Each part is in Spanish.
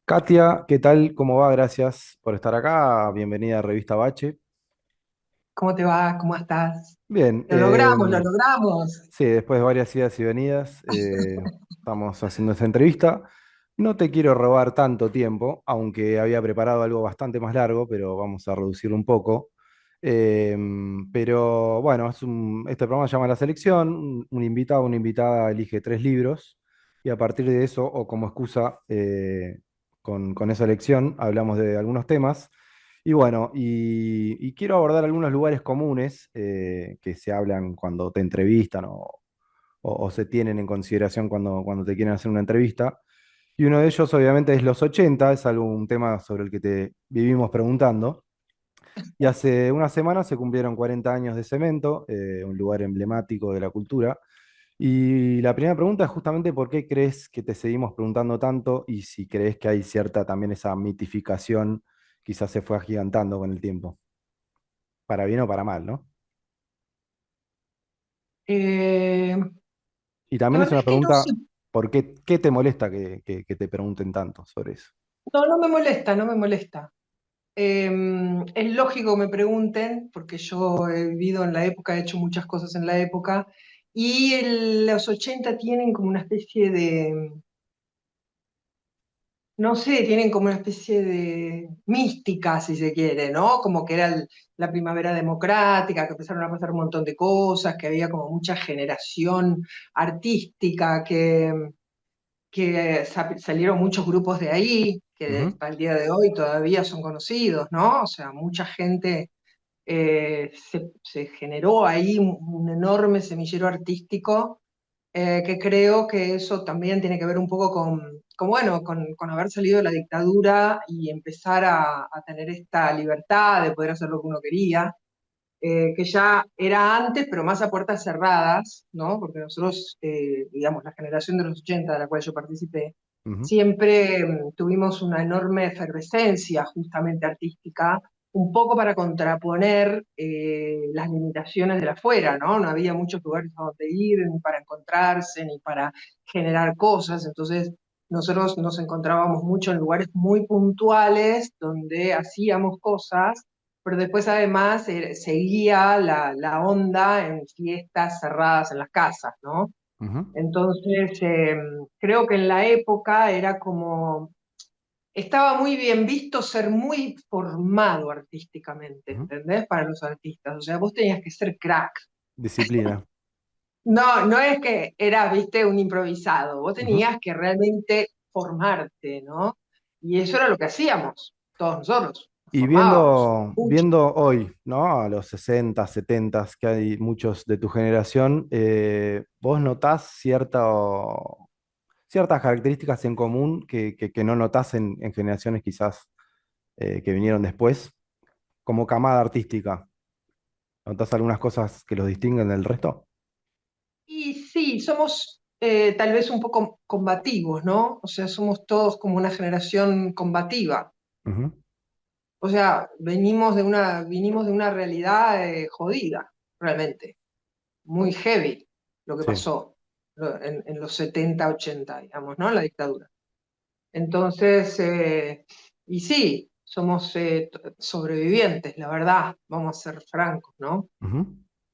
Katia, ¿qué tal? ¿Cómo va? Gracias por estar acá. Bienvenida a Revista Bache. ¿Cómo te va? ¿Cómo estás? Bien, Lo logramos, lo logramos. sí, después de varias idas y venidas, estamos haciendo esta entrevista. No te quiero robar tanto tiempo, aunque había preparado algo bastante más largo, pero vamos a reducirlo un poco. Pero bueno, este programa se llama La Selección. Un invitado o una invitada elige tres libros y a partir de eso, o como excusa, con esa elección, hablamos de algunos temas. Y bueno, y quiero abordar algunos lugares comunes que se hablan cuando te entrevistan o se tienen en consideración cuando te quieren hacer una entrevista. Y uno de ellos obviamente es los 80, es un tema sobre el que te vivimos preguntando. Y hace unas semanas se cumplieron 40 años de Cemento, un lugar emblemático de la cultura. Y la primera pregunta es justamente por qué crees que te seguimos preguntando tanto y si crees que hay cierta también esa mitificación, quizás se fue agigantando con el tiempo, para bien o para mal, ¿no? Eh, Y la también es verdad una es que no sé, pregunta, ¿por qué te molesta que te pregunten tanto sobre eso? no me molesta, no me molesta. Es lógico que me pregunten, porque yo he vivido en la época, he hecho muchas cosas en la época, y los 80 tienen como una especie de, no sé, tienen como una especie de mística, si se quiere, ¿no? Como que era la primavera democrática, que empezaron a pasar un montón de cosas, que había como mucha generación artística, que salieron muchos grupos de ahí, que Ujú, hasta el día de hoy todavía son conocidos, ¿no? O sea, mucha gente se generó ahí un enorme semillero artístico que creo que eso también tiene que ver un poco bueno, con haber salido de la dictadura y empezar a tener esta libertad de poder hacer lo que uno quería, que ya era antes, pero más a puertas cerradas, ¿no? Porque nosotros, digamos, la generación de los 80 de la cual yo participé, ujú, siempre tuvimos una enorme efervescencia justamente artística, un poco para contraponer las limitaciones de la afuera, ¿no? No había muchos lugares a donde ir, ni para encontrarse, ni para generar cosas, entonces nosotros nos encontrábamos mucho en lugares muy puntuales donde hacíamos cosas, pero después además seguía la onda en fiestas cerradas en las casas, ¿no? ujú, Entonces, creo que en la época era como, estaba muy bien visto ser muy formado artísticamente, ujú. ¿entendés? Para los artistas, o sea, vos tenías que ser crack. Disciplina. No, no es que era, viste, un improvisado, vos Ujú. tenías que realmente formarte, ¿no? Y eso era lo que hacíamos, todos nosotros, nos Y formábamos, mucho. viendo hoy, ¿no? A los 60, 70, que hay muchos de tu generación, ¿vos notás ciertas características en común que no notás en generaciones quizás que vinieron después, como camada artística? ¿Notás algunas cosas que los distinguen del resto? Y sí, somos tal vez un poco combativos, ¿no? O sea, somos todos como una generación combativa. Ujú, O sea, vinimos de una realidad jodida, realmente, muy heavy lo que sí. pasó en los 70 80 digamos, ¿no? En la dictadura. Entonces, y sí, somos sobrevivientes, la verdad, vamos a ser francos, ¿no? Ujú.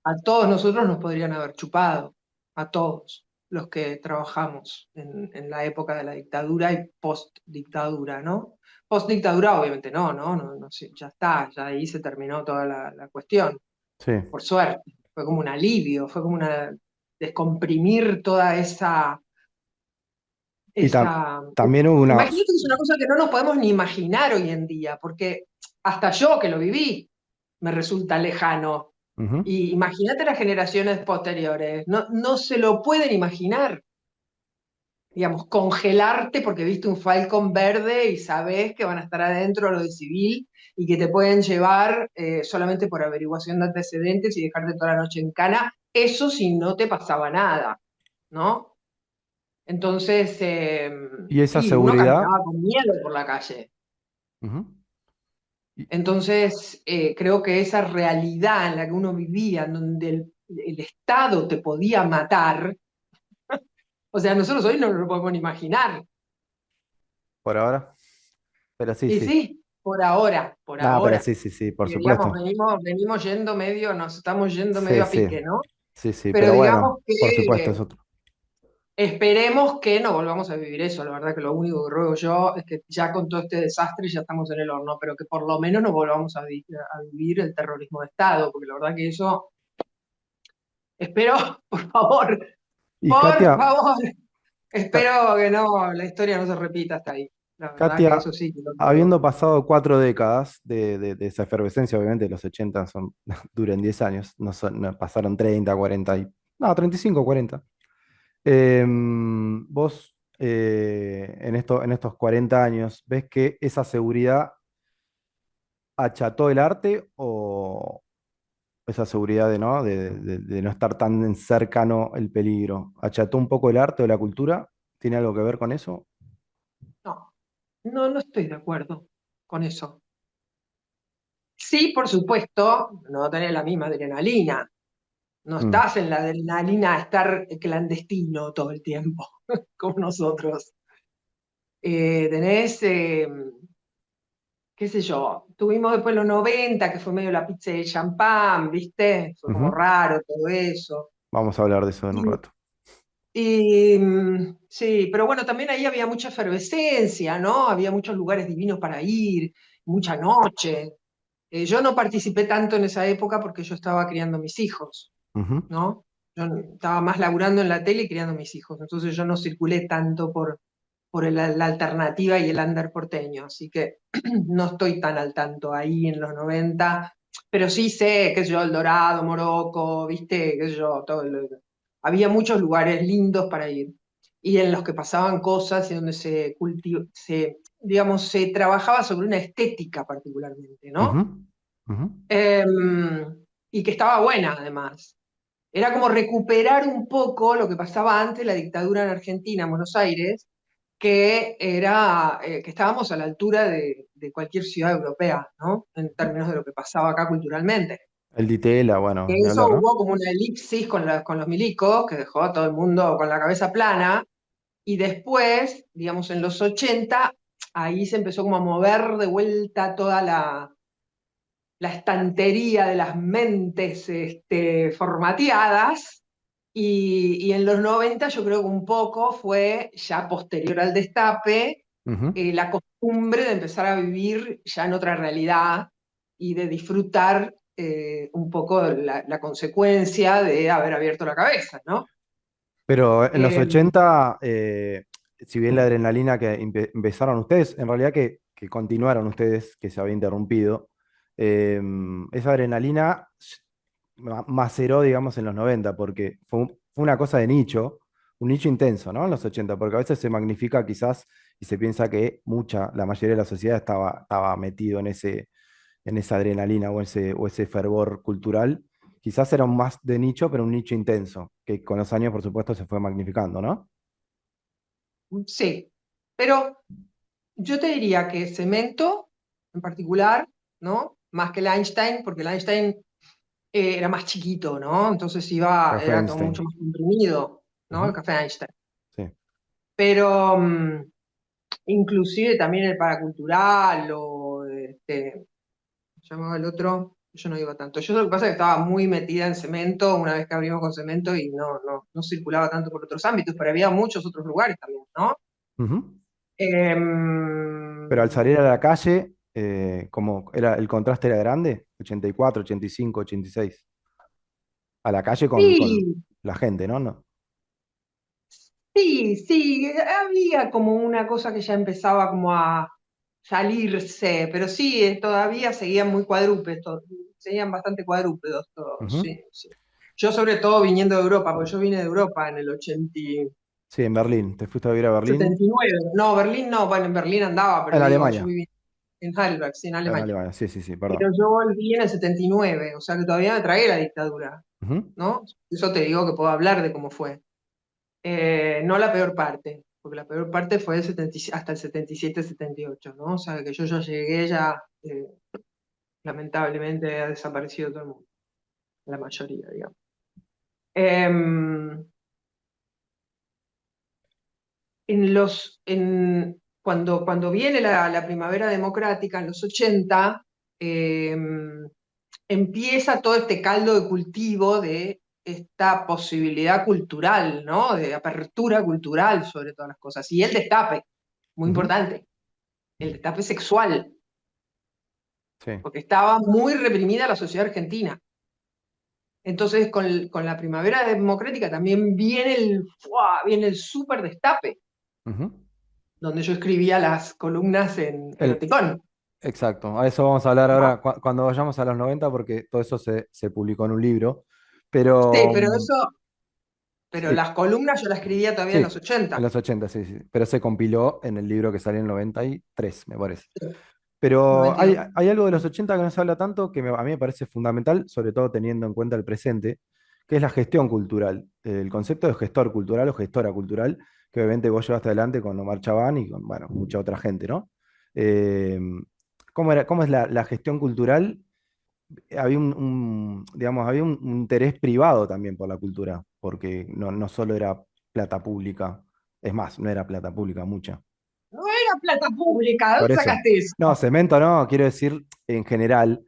A todos nosotros nos podrían haber chupado, a todos los que trabajamos en la época de la dictadura y post-dictadura, ¿no? Post-dictadura, obviamente no, ¿no? No, no, sí, ya está, ya ahí se terminó toda la cuestión, Sí. por suerte. Fue como un alivio, fue como una descomprimir toda Y esa. también hubo una... Imagínate que es una cosa que no nos podemos ni imaginar hoy en día, porque hasta yo que lo viví me resulta lejano. Ujú. Y imagínate las generaciones posteriores, no, no se lo pueden imaginar, digamos, congelarte porque viste un Falcon verde y sabes que van a estar adentro lo de civil y que te pueden llevar solamente por averiguación de antecedentes y dejarte toda la noche en cana, eso si no te pasaba nada, ¿no? Entonces, Y esa sí, uno seguridad... caminaba con miedo por la calle. Ujú. Y, Entonces, creo que esa realidad en la que uno vivía, en donde el Estado te podía matar, o sea, nosotros hoy no nos lo podemos ni imaginar. por ahora. Pero sí, Y sí. sí, por ahora, por No, pero ahora. sí, sí, sí, por Que digamos, supuesto. venimos yendo medio, nos estamos yendo Sí, medio a sí, pique, ¿no? sí, sí, Pero pero digamos bueno, por supuesto que es otro. esperemos que no volvamos a vivir eso. La verdad que lo único que ruego yo es que ya con todo este desastre ya estamos en el horno, pero que por lo menos no volvamos a vivir el terrorismo de Estado, porque la verdad que eso, espero, Y por Katia, favor, Ka- espero que no, la historia no se repita hasta ahí. La verdad que Katia, eso sí que lo quiero. habiendo pasado 4 décadas de esa efervescencia, obviamente los 80 son, duran 10 años, no pasaron 30, 40 no, 35, 40. Vos, en estos 40 años, ¿ves que esa seguridad acható el arte o esa seguridad de no estar tan cercano el peligro? ¿Acható un poco el arte o la cultura? ¿Tiene algo que ver con eso? No, no estoy de acuerdo con eso. Sí, por supuesto, no tenés la misma adrenalina. No Mm, estás en la adrenalina de estar clandestino todo el tiempo, como nosotros. Tenés, qué sé yo, tuvimos después los 90 que fue medio la pizza de champán, ¿viste? Fue como ujú. raro todo eso. Vamos a hablar de eso en un Y, rato. sí, pero bueno, también ahí había mucha efervescencia, ¿no? Había muchos lugares divinos para ir, mucha noche. Yo no participé tanto en esa época porque yo estaba criando mis hijos, Ujú, ¿no? Yo estaba más laburando en la tele y criando mis hijos, entonces yo no circulé tanto por la alternativa y el under porteño, así que no estoy tan al tanto ahí en los 90, pero sí sé, qué sé yo, El Dorado, Morocco, viste, qué sé yo, había muchos lugares lindos para ir y en los que pasaban cosas y donde digamos, se trabajaba sobre una estética particularmente, ujú, ¿no? ujú. Y que estaba buena además. Era como recuperar un poco lo que pasaba antes de la dictadura en Argentina, en Buenos Aires, que era que estábamos a la altura de cualquier ciudad europea, ¿no? En términos de lo que pasaba acá culturalmente. El Ditela, Que bueno, ni eso hablar, ¿no? hubo como una elipsis con los milicos, que dejó a todo el mundo con la cabeza plana, y después, digamos, en los 80 ahí se empezó como a mover de vuelta toda la estantería de las mentes formateadas, y en los 90 yo creo que un poco fue ya posterior al destape, Ujú. la costumbre de empezar a vivir ya en otra realidad y de disfrutar un poco la consecuencia de haber abierto la cabeza, ¿no? Pero en los Eh, 80, si bien la adrenalina que empezaron ustedes, en realidad que continuaron ustedes, que se había interrumpido, esa adrenalina maceró, digamos, en los 90 porque fue una cosa de nicho, un nicho intenso, ¿no? En los 80 porque a veces se magnifica quizás y se piensa que la mayoría de la sociedad estaba metido en esa adrenalina o ese fervor cultural. Quizás era un más de nicho, pero un nicho intenso, que con los años, por supuesto, se fue magnificando, ¿no? sí, pero yo te diría que Cemento, en particular, ¿no? Más que el Einstein, porque el Einstein era más chiquito, ¿no? Entonces Café era todo mucho Einstein. más comprimido, ¿no? El Ujú, café Einstein. sí. Pero inclusive también el paracultural o ¿cómo se llamaba el otro? Yo no iba tanto. Yo lo que pasa es que estaba muy metida en Cemento una vez que abrimos con Cemento y no circulaba tanto por otros ámbitos, pero había muchos otros lugares también, ¿no? Ujú. Pero al Em, salir a la calle, como el contraste era grande, 84, 85, 86. A la calle con sí, la gente, ¿no? No. sí, había como una cosa que ya empezaba como a salirse, pero sí, todavía seguían muy cuadrúpedos, seguían bastante cuadrúpedos todos, Ujú. sí, sí. Yo sobre todo viniendo de Europa, porque yo vine de Europa en el Sí, en Berlín. ¿Te fuiste a vivir a Berlín? 79. No, Berlín no, bueno, en Berlín andaba, pero En digo, yo Alemania. viví en Heidelberg, sí, en En Alemania. Alemania, sí, sí, sí, Pero perdón. yo volví en el 79, o sea que todavía me tragué la dictadura, Ujú, ¿no? Eso te digo que puedo hablar de cómo fue. No la peor parte, porque la peor parte fue hasta el 77-78, ¿no? O sea, que yo ya llegué, ya lamentablemente ha desaparecido todo el mundo, la mayoría, digamos. Em, en los, en, cuando viene la primavera democrática en los 80, eh, empieza todo este caldo de cultivo de esta posibilidad cultural, ¿no? De apertura cultural sobre todas las cosas. Y el destape, muy Ujú. importante, el destape sexual, Sí. porque estaba muy reprimida la sociedad argentina. Entonces, con la primavera democrática también viene ¡fua! Viene el súper destape, Ujú. donde yo escribía las columnas en El, Eroticón, exacto, a eso vamos a hablar ¿no? ahora cuando vayamos a los 90 porque todo eso se publicó en un libro. Sí, Pero pero sí, las columnas yo las escribía todavía en sí, los en 80. los 80 sí, sí. Pero se compiló en el libro que salió en el 93 me parece. Sí, Pero hay, 92. hay algo de los 80 que no se habla tanto que a mí me parece fundamental, sobre todo teniendo en cuenta el presente, que es la gestión cultural. El concepto de gestor cultural o gestora cultural, que obviamente vos llevaste adelante con Omar Chabán y con, bueno, mucha otra gente, ¿no? Eh, cómo es la gestión cultural? Había digamos, había un interés privado también por la cultura, porque no solo era plata pública, es más, no era plata pública, mucha. No era plata pública, Por ¿dónde eso. sacaste eso? No, cemento no, quiero decir, en general,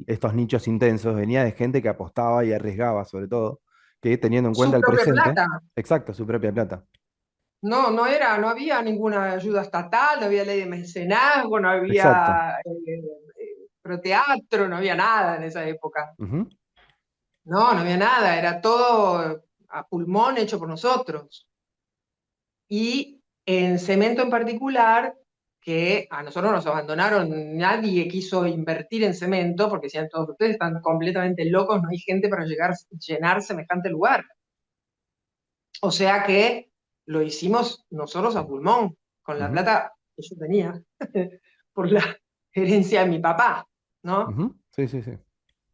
estos nichos intensos venía de gente que apostaba y arriesgaba, sobre todo, que teniendo en cuenta Su el propia presente, plata. exacto, su propia plata. No, no había ninguna ayuda estatal, no había ley de mecenazgo, no Exacto. había proteatro, no había nada en esa época. Ujú, No había nada, era todo a pulmón hecho por nosotros. Y en cemento en particular, que a nosotros nos abandonaron, nadie quiso invertir en cemento, porque decían todos ustedes están completamente locos, no hay gente para llenar semejante lugar. O sea que lo hicimos nosotros a pulmón, con la ujú, plata que yo tenía, por la herencia de mi papá, ¿no? ujú. Sí, sí, sí.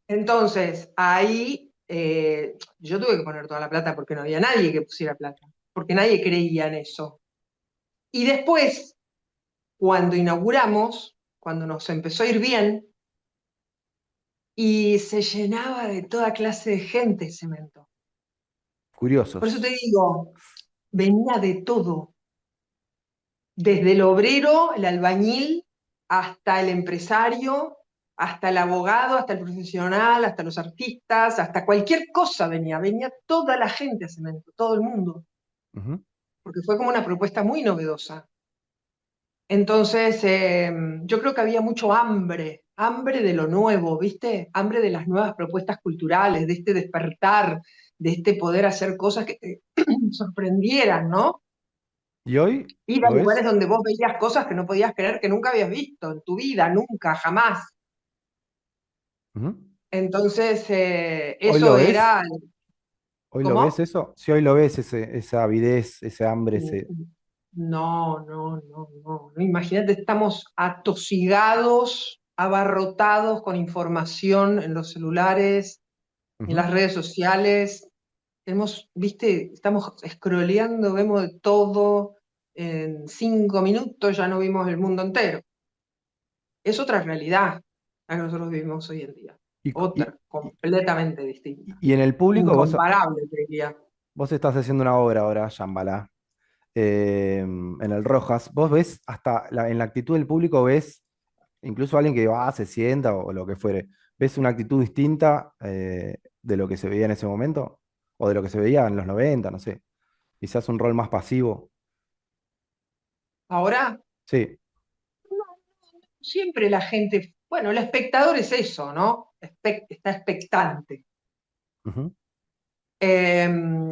Entonces, ahí yo tuve que poner toda la plata porque no había nadie que pusiera plata, porque nadie creía en eso. Y después, cuando inauguramos, cuando nos empezó a ir bien, y se llenaba de toda clase de gente el cemento. Por eso te Curiosos. digo, venía de todo, desde el obrero, el albañil, hasta el empresario, hasta el abogado, hasta el profesional, hasta los artistas, hasta cualquier cosa venía toda la gente a cemento, todo el mundo, Ujú, porque fue como una propuesta muy novedosa. Entonces, yo creo que había mucho hambre, hambre de lo nuevo, ¿viste? Hambre de las nuevas propuestas culturales, de este despertar, de este poder hacer cosas que te sorprendieran, ¿no? ¿y hoy Ir a lo lugares ves? donde vos veías cosas que no podías creer que nunca habías visto en tu vida, nunca, jamás. Ujú. Entonces, ¿Hoy eso lo ves? era, ¿Hoy lo ves ¿cómo? eso? Si hoy lo ves, esa avidez, ese hambre, ese... No. Imagínate, estamos atosigados, abarrotados con información en los celulares, en Ujú, las redes sociales. Viste, estamos scrolleando, vemos de todo. En 5 minutos ya no vimos el mundo entero. Es otra realidad la que nosotros vivimos hoy en día. Y, y- Otra, completamente distinta. y en el público, Incomparable, te diría. vos estás haciendo una obra ahora, Shambhala, en el Rojas. Vos ves, hasta en la actitud del público, ves, incluso alguien que va, se sienta o lo que fuere, ¿ves una actitud distinta de lo que se veía en ese momento? O de lo que se veía en los 90 no sé. Quizás un rol más pasivo. Ahora, Sí. siempre la gente, bueno, el espectador es eso, ¿no? Está expectante. Ujú, Eh,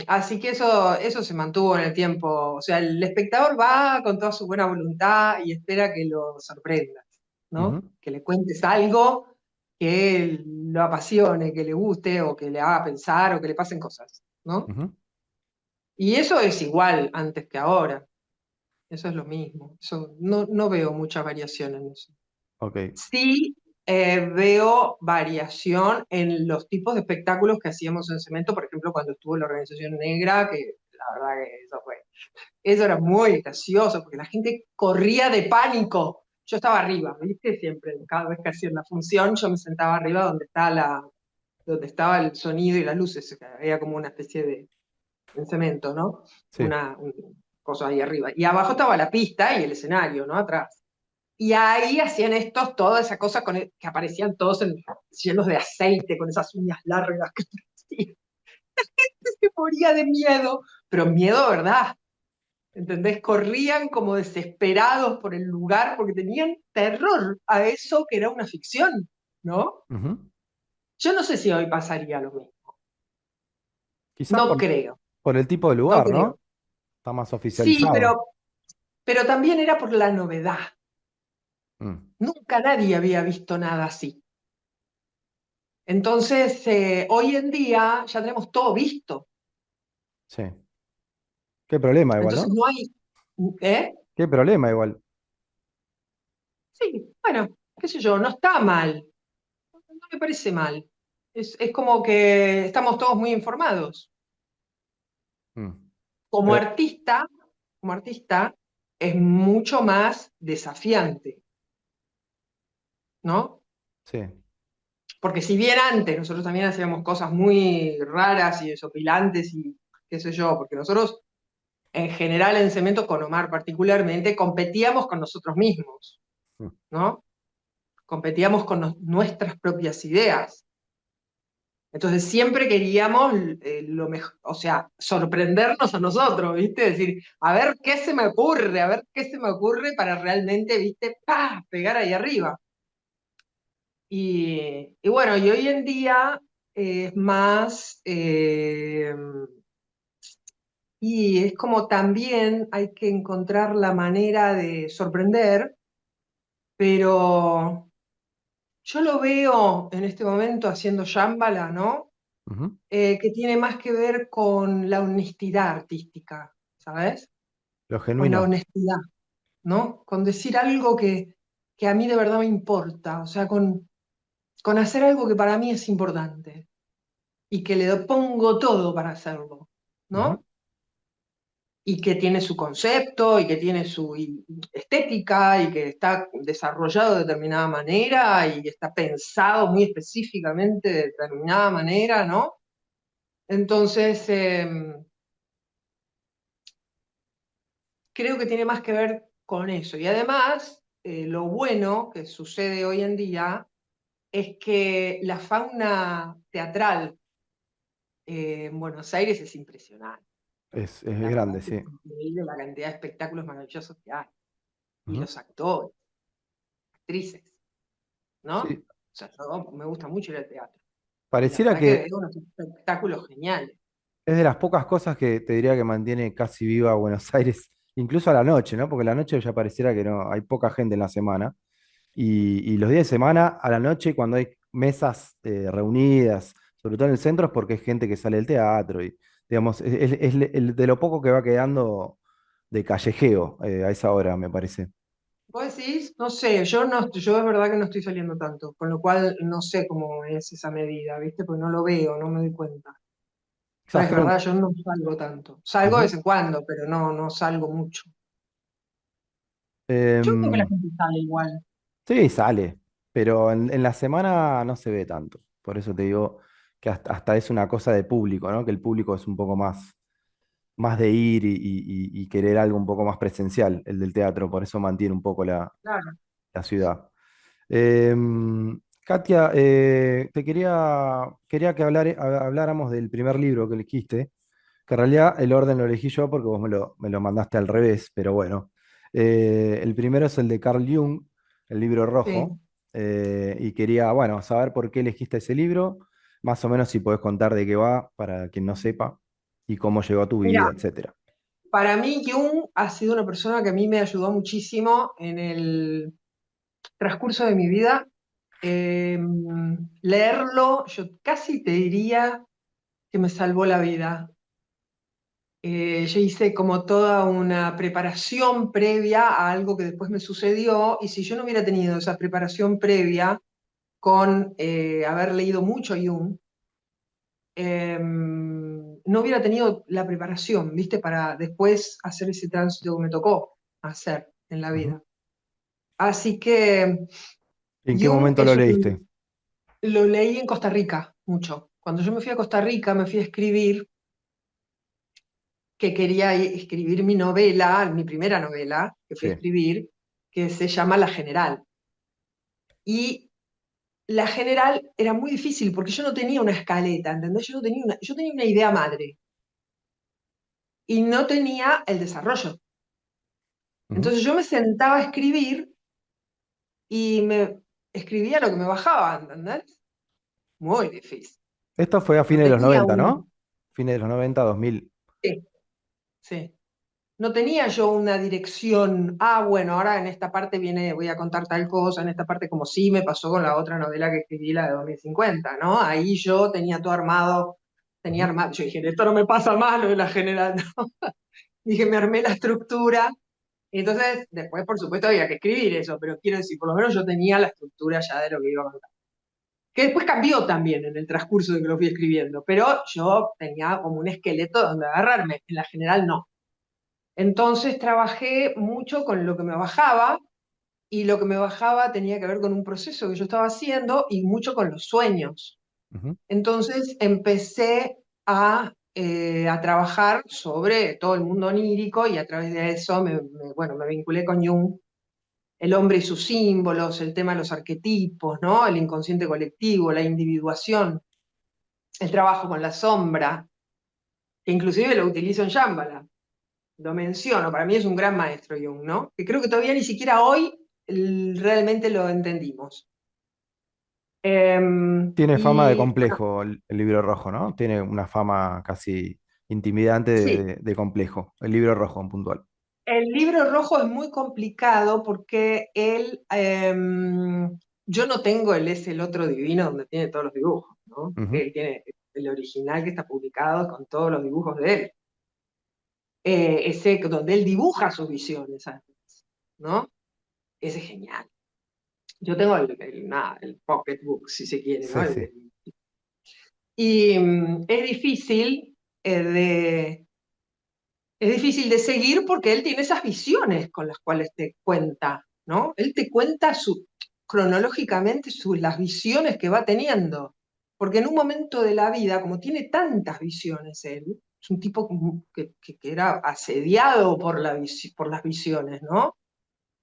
Así que eso se mantuvo en el tiempo. O sea, el espectador va con toda su buena voluntad y espera que lo sorprendas, ¿no? ujú, Que le cuentes algo que lo apasione, que le guste o que le haga pensar o que le pasen cosas, ¿no? ujú. Y eso es igual antes que ahora. Eso es lo mismo. No veo mucha variación en eso. Ok. Sí, veo variación en los tipos de espectáculos que hacíamos en Cemento, por ejemplo, cuando estuvo la Organización Negra, que la verdad que eso era muy gracioso, porque la gente corría de pánico. Yo estaba arriba, ¿viste? Siempre, cada vez que hacían la función, yo me sentaba arriba donde estaba el sonido y las luces, había como una especie de cemento, ¿no? Sí. Una, cosas ahí arriba. Y abajo estaba la pista y el escenario, ¿no? Atrás. Y ahí hacían estos, toda esa cosa que aparecían todos llenos de aceite, con esas uñas largas que se moría de miedo, pero miedo, ¿verdad? ¿Entendés? Corrían como desesperados por el lugar porque tenían terror a eso que era una ficción, ¿no? Ujú. Yo no sé si hoy pasaría lo mismo. Quizás No creo, por el tipo de no lugar, creo. ¿no? Está más Sí, oficializado. pero también era por la novedad. Mm, Nunca nadie había visto nada así. Entonces, hoy en día ya tenemos todo visto. sí. Qué problema igual, Entonces ¿no? no hay, ¿eh? Qué problema igual. Sí, bueno, qué sé yo, no está mal, no me parece mal. Es como que estamos todos muy informados. Mm. Como Pero, artista, como artista, es mucho más desafiante, ¿no? sí. Porque si bien antes nosotros también hacíamos cosas muy raras y desopilantes y qué sé yo, porque nosotros en general en Cemento, con Omar particularmente, competíamos con nosotros mismos, Mm. ¿no? Competíamos con nuestras propias ideas. Entonces siempre queríamos lo mejor, o sea, sorprendernos a nosotros, ¿viste? Decir, a ver qué se me ocurre, a ver qué se me ocurre para realmente, ¿viste? ¡Pah! Pegar ahí arriba. Y bueno, y hoy en día es más, y es como también hay que encontrar la manera de sorprender, pero yo lo veo en este momento haciendo Shambhala, ¿no? Ujú. Que tiene más que ver con la honestidad artística, ¿sabes? Lo Con la genuino. honestidad, ¿no? Con decir algo que a mí de verdad me importa, o sea, con hacer algo que para mí es importante y que le pongo todo para hacerlo, Ujú. ¿no? Y que tiene su concepto y que tiene su estética y que está desarrollado de determinada manera y que está pensado muy específicamente de determinada manera, ¿no? Entonces, creo que tiene más que ver con eso. Y además, lo bueno que sucede hoy en día es que la fauna teatral en Buenos Aires es impresionante. Es La verdad grande, que es sí. increíble la cantidad de espectáculos maravillosos que hay. Y Ujú. los actores, actrices, ¿no? Sí. O sea, yo me gusta mucho ir al teatro. Y la Pareciera verdad que que veo unos espectáculos geniales. es de las pocas cosas que te diría que mantiene casi viva Buenos Aires, incluso a la noche, ¿no? Porque la noche ya pareciera que no, hay poca gente en la semana. Y los días de semana, a la noche, cuando hay mesas reunidas, sobre todo en el centro, es porque es gente que sale del teatro y, digamos, de lo poco que va quedando de callejeo a esa hora, me parece. Vos decís, no sé, yo no, yo es verdad que no estoy saliendo tanto, con lo cual no sé cómo es esa medida, ¿viste? Porque no lo veo, no me doy cuenta. Pero Quizás es creo. verdad, yo no salgo tanto. Salgo de Ujú. vez en cuando, pero no, no salgo mucho. Yo creo que la Em, gente sale igual. sí, sale, pero en la semana no se ve tanto. Por eso te digo que hasta es una cosa de público, ¿no? Que el público es un poco más de ir y querer algo un poco más presencial, el del teatro, por eso mantiene un poco Claro. la ciudad. Katia, quería que habláramos del primer libro que elegiste, que en realidad el orden lo elegí yo porque vos me lo mandaste al revés, pero bueno. El primero es el de Carl Jung, el libro rojo, Sí. y quería, bueno, saber por qué elegiste ese libro, más o menos si podés contar de qué va, para quien no sepa, y cómo llegó a tu Mira, vida, etcétera. para mí Jung ha sido una persona que a mí me ayudó muchísimo en el transcurso de mi vida. Eh, Leerlo, yo casi te diría que me salvó la vida. Yo hice como toda una preparación previa a algo que después me sucedió, y si yo no hubiera tenido esa preparación previa con haber leído mucho Jung, no hubiera tenido la preparación, ¿viste? Para después hacer ese tránsito que me tocó hacer en la Ujú. vida. Así que ¿En qué Jung momento lo es leíste? lo leí en Costa Rica mucho. Cuando yo me fui a Costa Rica, me fui a escribir que quería escribir mi novela, mi primera novela que fui a Sí. escribir, que se llama La General. Y La General era muy difícil porque yo no tenía una escaleta, ¿entendés? Yo tenía una idea madre y no tenía el desarrollo. Ujú. Entonces yo me sentaba a escribir y me escribía lo que me bajaba, ¿entendés? Muy difícil. Esto fue a No fines de los tenía 90, un... ¿no? Fines de los 90, 2000. Sí, sí. No tenía yo una dirección, bueno, ahora en esta parte viene, voy a contar tal cosa, en esta parte como sí me pasó con la otra novela que escribí, la de 2050, ¿no? Ahí yo tenía todo armado, Ujú. yo dije, esto no me pasa más lo de la general, ¿no? Dije, me armé la estructura, y entonces después por supuesto había que escribir eso, pero quiero decir, por lo menos yo tenía la estructura ya de lo que iba a contar. Que después cambió también en el transcurso de que lo fui escribiendo, pero yo tenía como un esqueleto donde agarrarme, en la general no. Entonces trabajé mucho con lo que me bajaba y lo que me bajaba tenía que ver con un proceso que yo estaba haciendo y mucho con los sueños. Ujú. Entonces empecé a trabajar sobre todo el mundo onírico y a través de eso bueno, me vinculé con Jung, el hombre y sus símbolos, el tema de los arquetipos, ¿no? El inconsciente colectivo, la individuación, el trabajo con la sombra, que inclusive lo utilizo en Shambhala. Lo menciono, para mí es un gran maestro Jung, ¿no? Que creo que todavía ni siquiera hoy realmente lo entendimos. Tiene fama de Y bueno, complejo el libro rojo, ¿no? Tiene una fama casi intimidante sí, de complejo, el libro rojo en puntual. el libro rojo es muy complicado porque yo no tengo el otro divino donde tiene todos los dibujos, ¿no? Ujú. Él tiene el original que está publicado con todos los dibujos de él. Ese donde él dibuja sus visiones, además, ¿no? Ese es genial. Yo tengo nada, el pocketbook, si se quiere, ¿no? Sí, sí. Y eh, de, es difícil de seguir porque él tiene esas visiones con las cuales te cuenta, ¿no? Él te cuenta cronológicamente las visiones que va teniendo. Porque en un momento de la vida, como tiene tantas visiones él, es un tipo que era asediado por por las visiones, ¿no?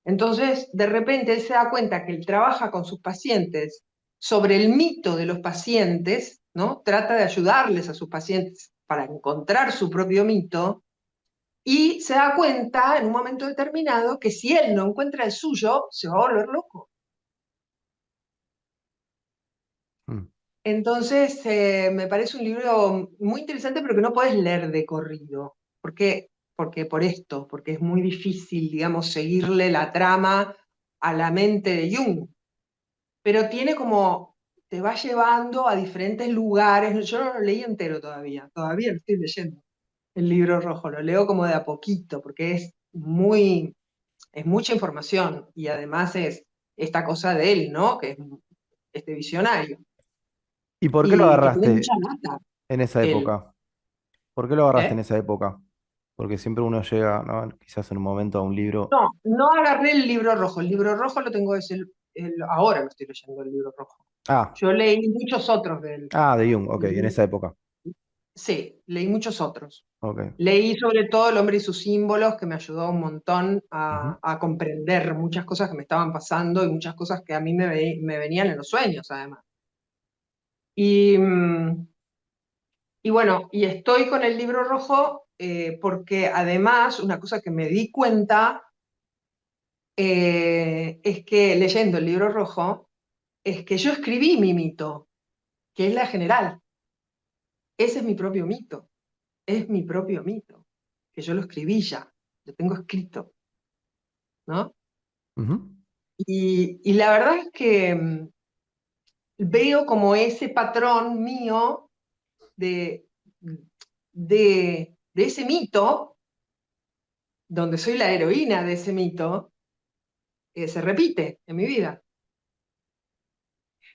Entonces, de repente, él se da cuenta que él trabaja con sus pacientes sobre el mito de los pacientes, ¿no? Trata de ayudarles a sus pacientes para encontrar su propio mito y se da cuenta en un momento determinado que si él no encuentra el suyo, se va a volver loco. Mm. Entonces, me parece un libro muy interesante, pero que no puedes leer de corrido. ¿Por qué? Porque por esto, porque es muy difícil, digamos, seguirle la trama a la mente de Jung. Pero tiene como, te va llevando a diferentes lugares. Yo no lo leí entero todavía lo estoy leyendo, el libro rojo, lo leo como de a poquito, porque es mucha información y además es esta cosa de él, ¿no? Que es este visionario ¿Y por qué lo y que tiene agarraste mucha data, en esa él, época? ¿Por qué lo agarraste en ¿eh? esa época? Porque siempre uno llega, ¿no? Quizás en un momento a un libro. No, no agarré el libro rojo lo tengo, ahora lo estoy leyendo, el libro rojo. Ah, Yo leí muchos otros de él. de Jung, ok, en esa época. Sí, leí muchos otros. Ok. Leí sobre todo El hombre y sus símbolos, que me ayudó un montón Ujú. a comprender muchas cosas que me estaban pasando y muchas cosas que a mí me venían en los sueños, además. Y, y bueno, y estoy con el libro rojo porque además una cosa que me di cuenta es que leyendo el libro rojo, es que yo escribí mi mito, que es la general. Ese es mi propio mito, es mi propio mito, que yo lo escribí ya, lo tengo escrito, ¿no? Ujú. Y la verdad es que veo como ese patrón mío de, de ese mito, donde soy la heroína de ese mito, se repite en mi vida.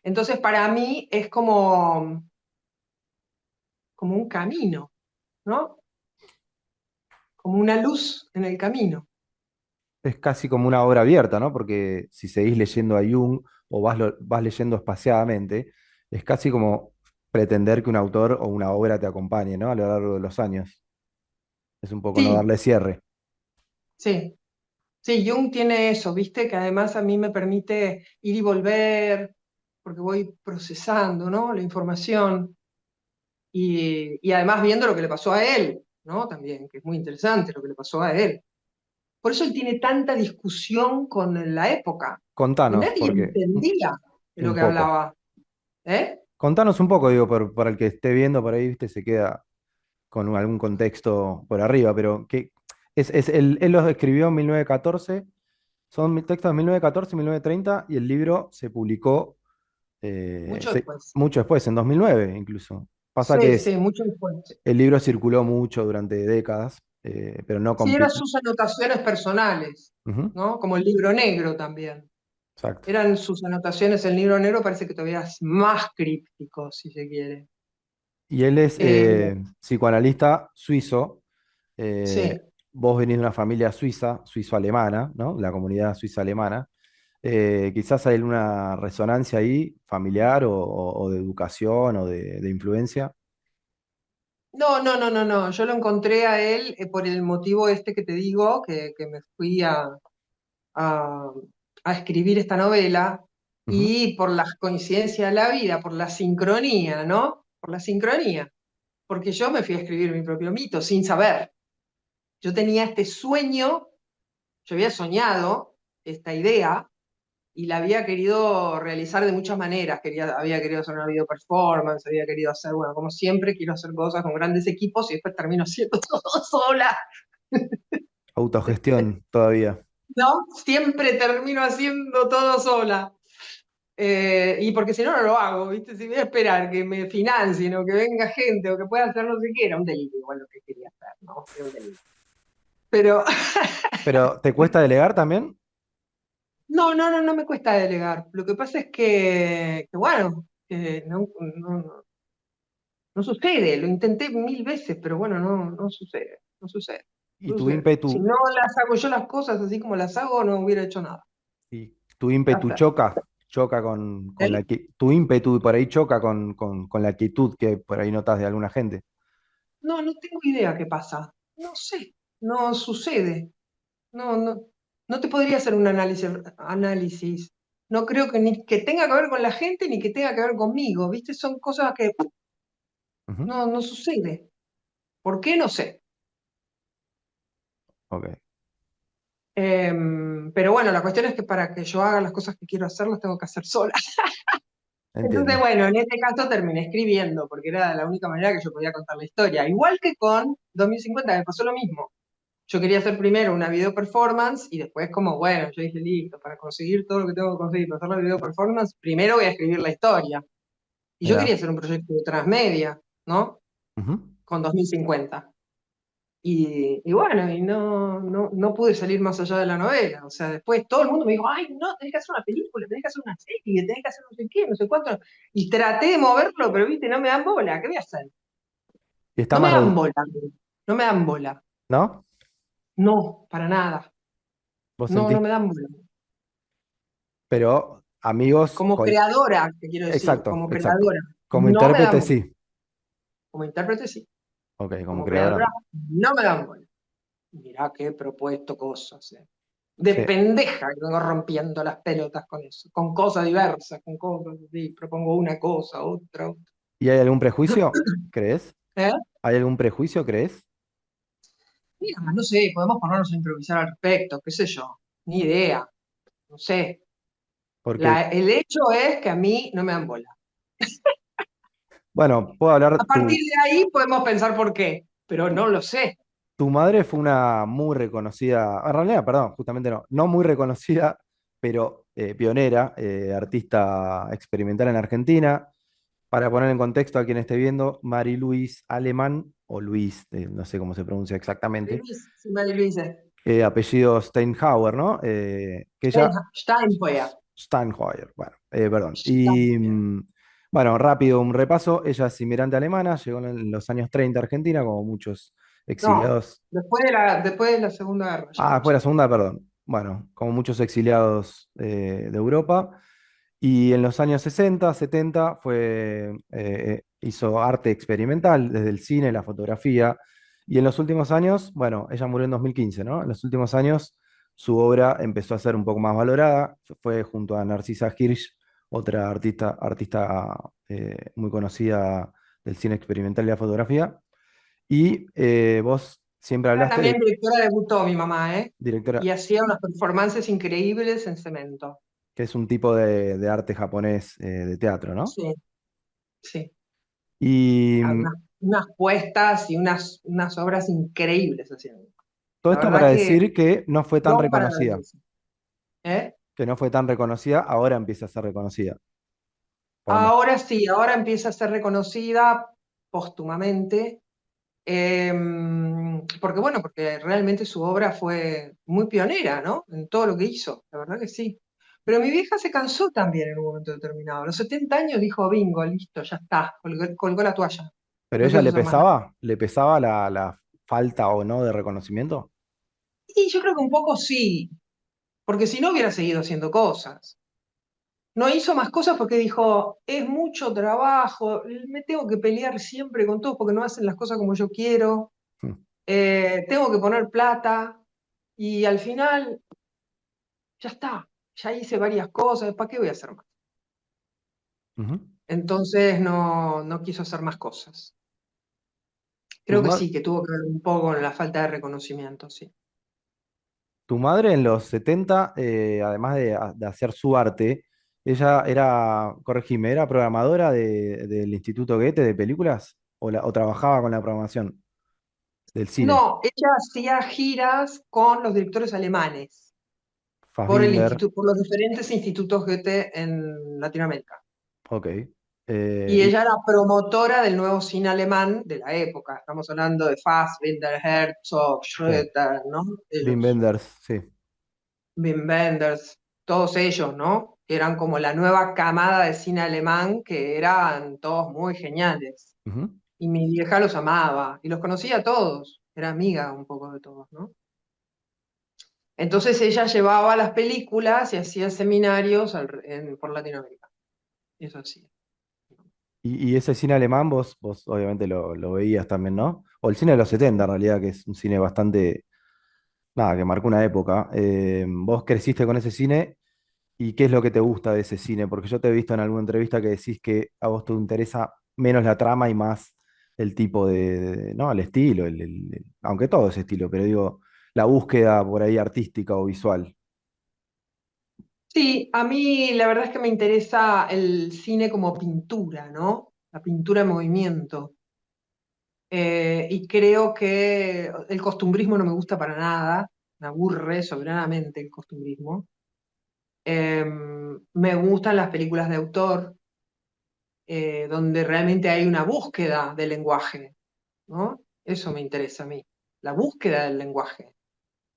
Entonces, para mí es como un camino, ¿no? Como una luz en el camino. Es casi como una obra abierta, ¿no? Porque si seguís leyendo a Jung o vas leyendo espaciadamente, es casi como pretender que un autor o una obra te acompañe, ¿no? A lo largo de los años. Es un poco no Sí, darle cierre. sí. Sí, Jung tiene eso, ¿viste? Que además a mí me permite ir y volver, porque voy procesando, ¿no? La información y además viendo lo que le pasó a él, ¿no? También, que es muy interesante lo que le pasó a él. Por eso él tiene tanta discusión con la época, porque Contanos, nadie porque entendía de lo un que poco. hablaba, ¿eh? Contanos un poco, digo, para el que esté viendo por ahí, viste, se queda con algún contexto por arriba, pero que él los escribió en 1914, son textos de 1914 y 1930, y el libro se publicó Mucho después. mucho después, en 2009 incluso. Pasa que Sí, sí, mucho después. el libro circuló mucho durante décadas, pero no Sí, eran completó. sus anotaciones personales, ¿no? Como el libro negro también. Exacto. Eran sus anotaciones, el libro negro parece que todavía es más críptico, si se quiere. Y él es Eh, psicoanalista suizo. sí. Vos venís de una familia suiza, suizo-alemana, ¿no? La comunidad suiza-alemana. Quizás hay alguna resonancia ahí, familiar o de educación o de influencia. No, no, no, no, no. Yo lo encontré a él por el motivo este que te digo, que me fui a, a escribir esta novela Ujú. y por las coincidencias de la vida, por la sincronía, ¿no? Por la sincronía. Porque yo me fui a escribir mi propio mito sin saber. Yo tenía este sueño, yo había soñado esta idea y la había querido realizar de muchas maneras. Había querido hacer una video performance, había querido hacer, bueno, como siempre, quiero hacer cosas con grandes equipos y después termino haciendo todo sola, Autogestión todavía. ¿no? Siempre termino haciendo todo sola. Y porque si no, no lo hago, ¿viste? Si voy a esperar que me financien o que venga gente o que pueda hacer no sé qué, era un delirio igual lo que quería hacer, ¿no? Era un delirio. Pero Pero, ¿te cuesta delegar también? no, no, no, no me cuesta delegar. Lo que pasa es que bueno, que no, no sucede, lo intenté mil veces, pero bueno, no sucede, no sucede, Y no tu sucede. Si ímpetu, no las hago yo las cosas así como las hago, no hubiera hecho nada. y tu ¿Qué ímpetu hacer? choca con ¿Eh? tu ímpetu por ahí choca con la actitud que por ahí notas de alguna gente. No, no tengo idea qué pasa. No sé, no sucede. No, no, no te podría hacer un análisis. No creo que ni que tenga que ver con la gente ni que tenga que ver conmigo, ¿viste? Son cosas que Ujú. no sucede. ¿Por qué? No sé. Ok, Pero bueno, la cuestión es que para que yo haga las cosas que quiero hacer, las tengo que hacer sola. Entonces, entiendo. bueno, en este caso terminé escribiendo, porque era la única manera que yo podía contar la historia. Igual que con 2050, me pasó lo mismo. Yo quería hacer primero una video performance y después como, bueno, yo dije, listo, para conseguir todo lo que tengo que conseguir para hacer la video performance, primero voy a escribir la historia. Y yo Mira. quería hacer un proyecto de transmedia, ¿no? Ujú. Con 2050. Y bueno, y no pude salir más allá de la novela. O sea, después todo el mundo me dijo, ay, no, tenés que hacer una película, tenés que hacer una serie, tenés que hacer no sé qué, no sé cuánto. Y traté de moverlo, pero viste, no me dan bola. ¿Qué voy a hacer? Y está No me más dan bola. No me dan bola. ¿no? No, para nada. Vos No, sentís, no me dan bola. pero amigos, Como creadora, te quiero decir, exacto, como exacto. creadora. Como No me dan intérprete bola. sí. Como intérprete sí. Ok, como Como creadora. creadora, no me dan bola. Mirá que he propuesto cosas. De Sí. pendeja que vengo rompiendo las pelotas con eso, con cosas diversas, con cosas así. Propongo una cosa, otra. ¿Y hay algún prejuicio, crees? ¿Eh? ¿Hay algún prejuicio, crees? Mira, no sé, podemos ponernos a improvisar al respecto, qué sé yo. Ni idea, no sé. Porque, El hecho es que a mí no me dan bola. bueno, puedo A hablar, partir de ahí podemos pensar por qué, pero tu, no lo sé. tu madre fue una muy reconocida, en realidad, perdón, justamente no muy reconocida, pero pionera, artista experimental en Argentina. Para poner en contexto a quien esté viendo, Marie-Louise Alemán, o Luis, no sé cómo se pronuncia exactamente, Luis, si mal lo hice. apellido Steinhauer, ¿no? Que ella, Steinfeuer. Steinhauer, bueno, perdón. Y Steinfeuer. bueno, rápido un repaso, ella es inmigrante alemana, llegó en los años 30 a Argentina, como muchos No, exiliados. después de la Segunda Guerra Ah, llegó, después sí. la segunda, perdón. Bueno, como muchos exiliados de Europa. Y en los años 60, 70 hizo arte experimental, desde el cine, la fotografía. Y en los últimos años, bueno, ella murió en 2015, ¿no? En los últimos años su obra empezó a ser un poco más valorada. Fue junto a Narcisa Hirsch, otra artista muy conocida del cine experimental y la fotografía. Y vos siempre Era hablaste también de directora de mi mamá, ¿eh? directora, Y hacía unas performances increíbles en cemento. que es un tipo de arte japonés de teatro, ¿no? Sí, sí. Y Unas puestas y unas obras increíbles haciendo. todo La esto verdad para que decir que no fue tan don para la reconocida, belleza. ¿Eh? que no fue tan reconocida, ahora empieza a ser reconocida. Podemos. Ahora sí, ahora empieza a ser reconocida póstumamente, porque bueno, porque realmente su obra fue muy pionera, ¿no? En todo lo que hizo, la verdad que sí. Pero mi vieja se cansó también en un momento determinado. A los 70 años dijo, bingo, listo, ya está, colgó la toalla. ¿Pero No ella quiso hacer más nada. le pesaba la falta o no de reconocimiento? Y yo creo que un poco sí, porque si no hubiera seguido haciendo cosas. No hizo más cosas porque dijo, es mucho trabajo, me tengo que pelear siempre con todos porque no hacen las cosas como yo quiero, Mm, tengo que poner plata y al final ya está, ya hice varias cosas, ¿para qué voy a hacer más? ujú. Entonces no quiso hacer más cosas. Tu, Creo que ma- sí, que tuvo que ver un poco con la falta de reconocimiento, sí. Tu madre en los 70, además de hacer su arte, ella era, corregime, ¿era programadora del Instituto Goethe de películas? ¿O trabajaba con la programación del cine? No, ella hacía giras con los directores alemanes por el Fassbinder, por los diferentes institutos Goethe en Latinoamérica. ok. Y Y ella era promotora del nuevo cine alemán de la época. Estamos hablando de Fassbinder, Herzog, sí, Schröter, ¿no? Wim Ellos, Wenders, sí. Wim Wenders, todos ellos, ¿no? Que eran como la nueva camada de cine alemán que eran todos muy geniales. Ujú. Y mi vieja los amaba y los conocía a todos. Era amiga un poco de todos, ¿no? Entonces ella llevaba las películas y hacía seminarios por Latinoamérica. Eso sí. Y ese cine alemán, vos obviamente lo veías también, ¿no? O el cine de los 70 en realidad, que es un cine bastante, nada, que marcó una época. Vos creciste con ese cine y ¿qué es lo que te gusta de ese cine? Porque yo te he visto en alguna entrevista que decís que a vos te interesa menos la trama y más el tipo no, el estilo, aunque todo es estilo, pero digo, la búsqueda por ahí artística o visual. Sí, a mí la verdad es que me interesa el cine como pintura, ¿no? La pintura en movimiento. Y creo que el costumbrismo no me gusta para nada, me aburre soberanamente el costumbrismo. Me gustan las películas de autor, donde realmente hay una búsqueda del lenguaje, ¿no? Eso me interesa a mí, la búsqueda del lenguaje,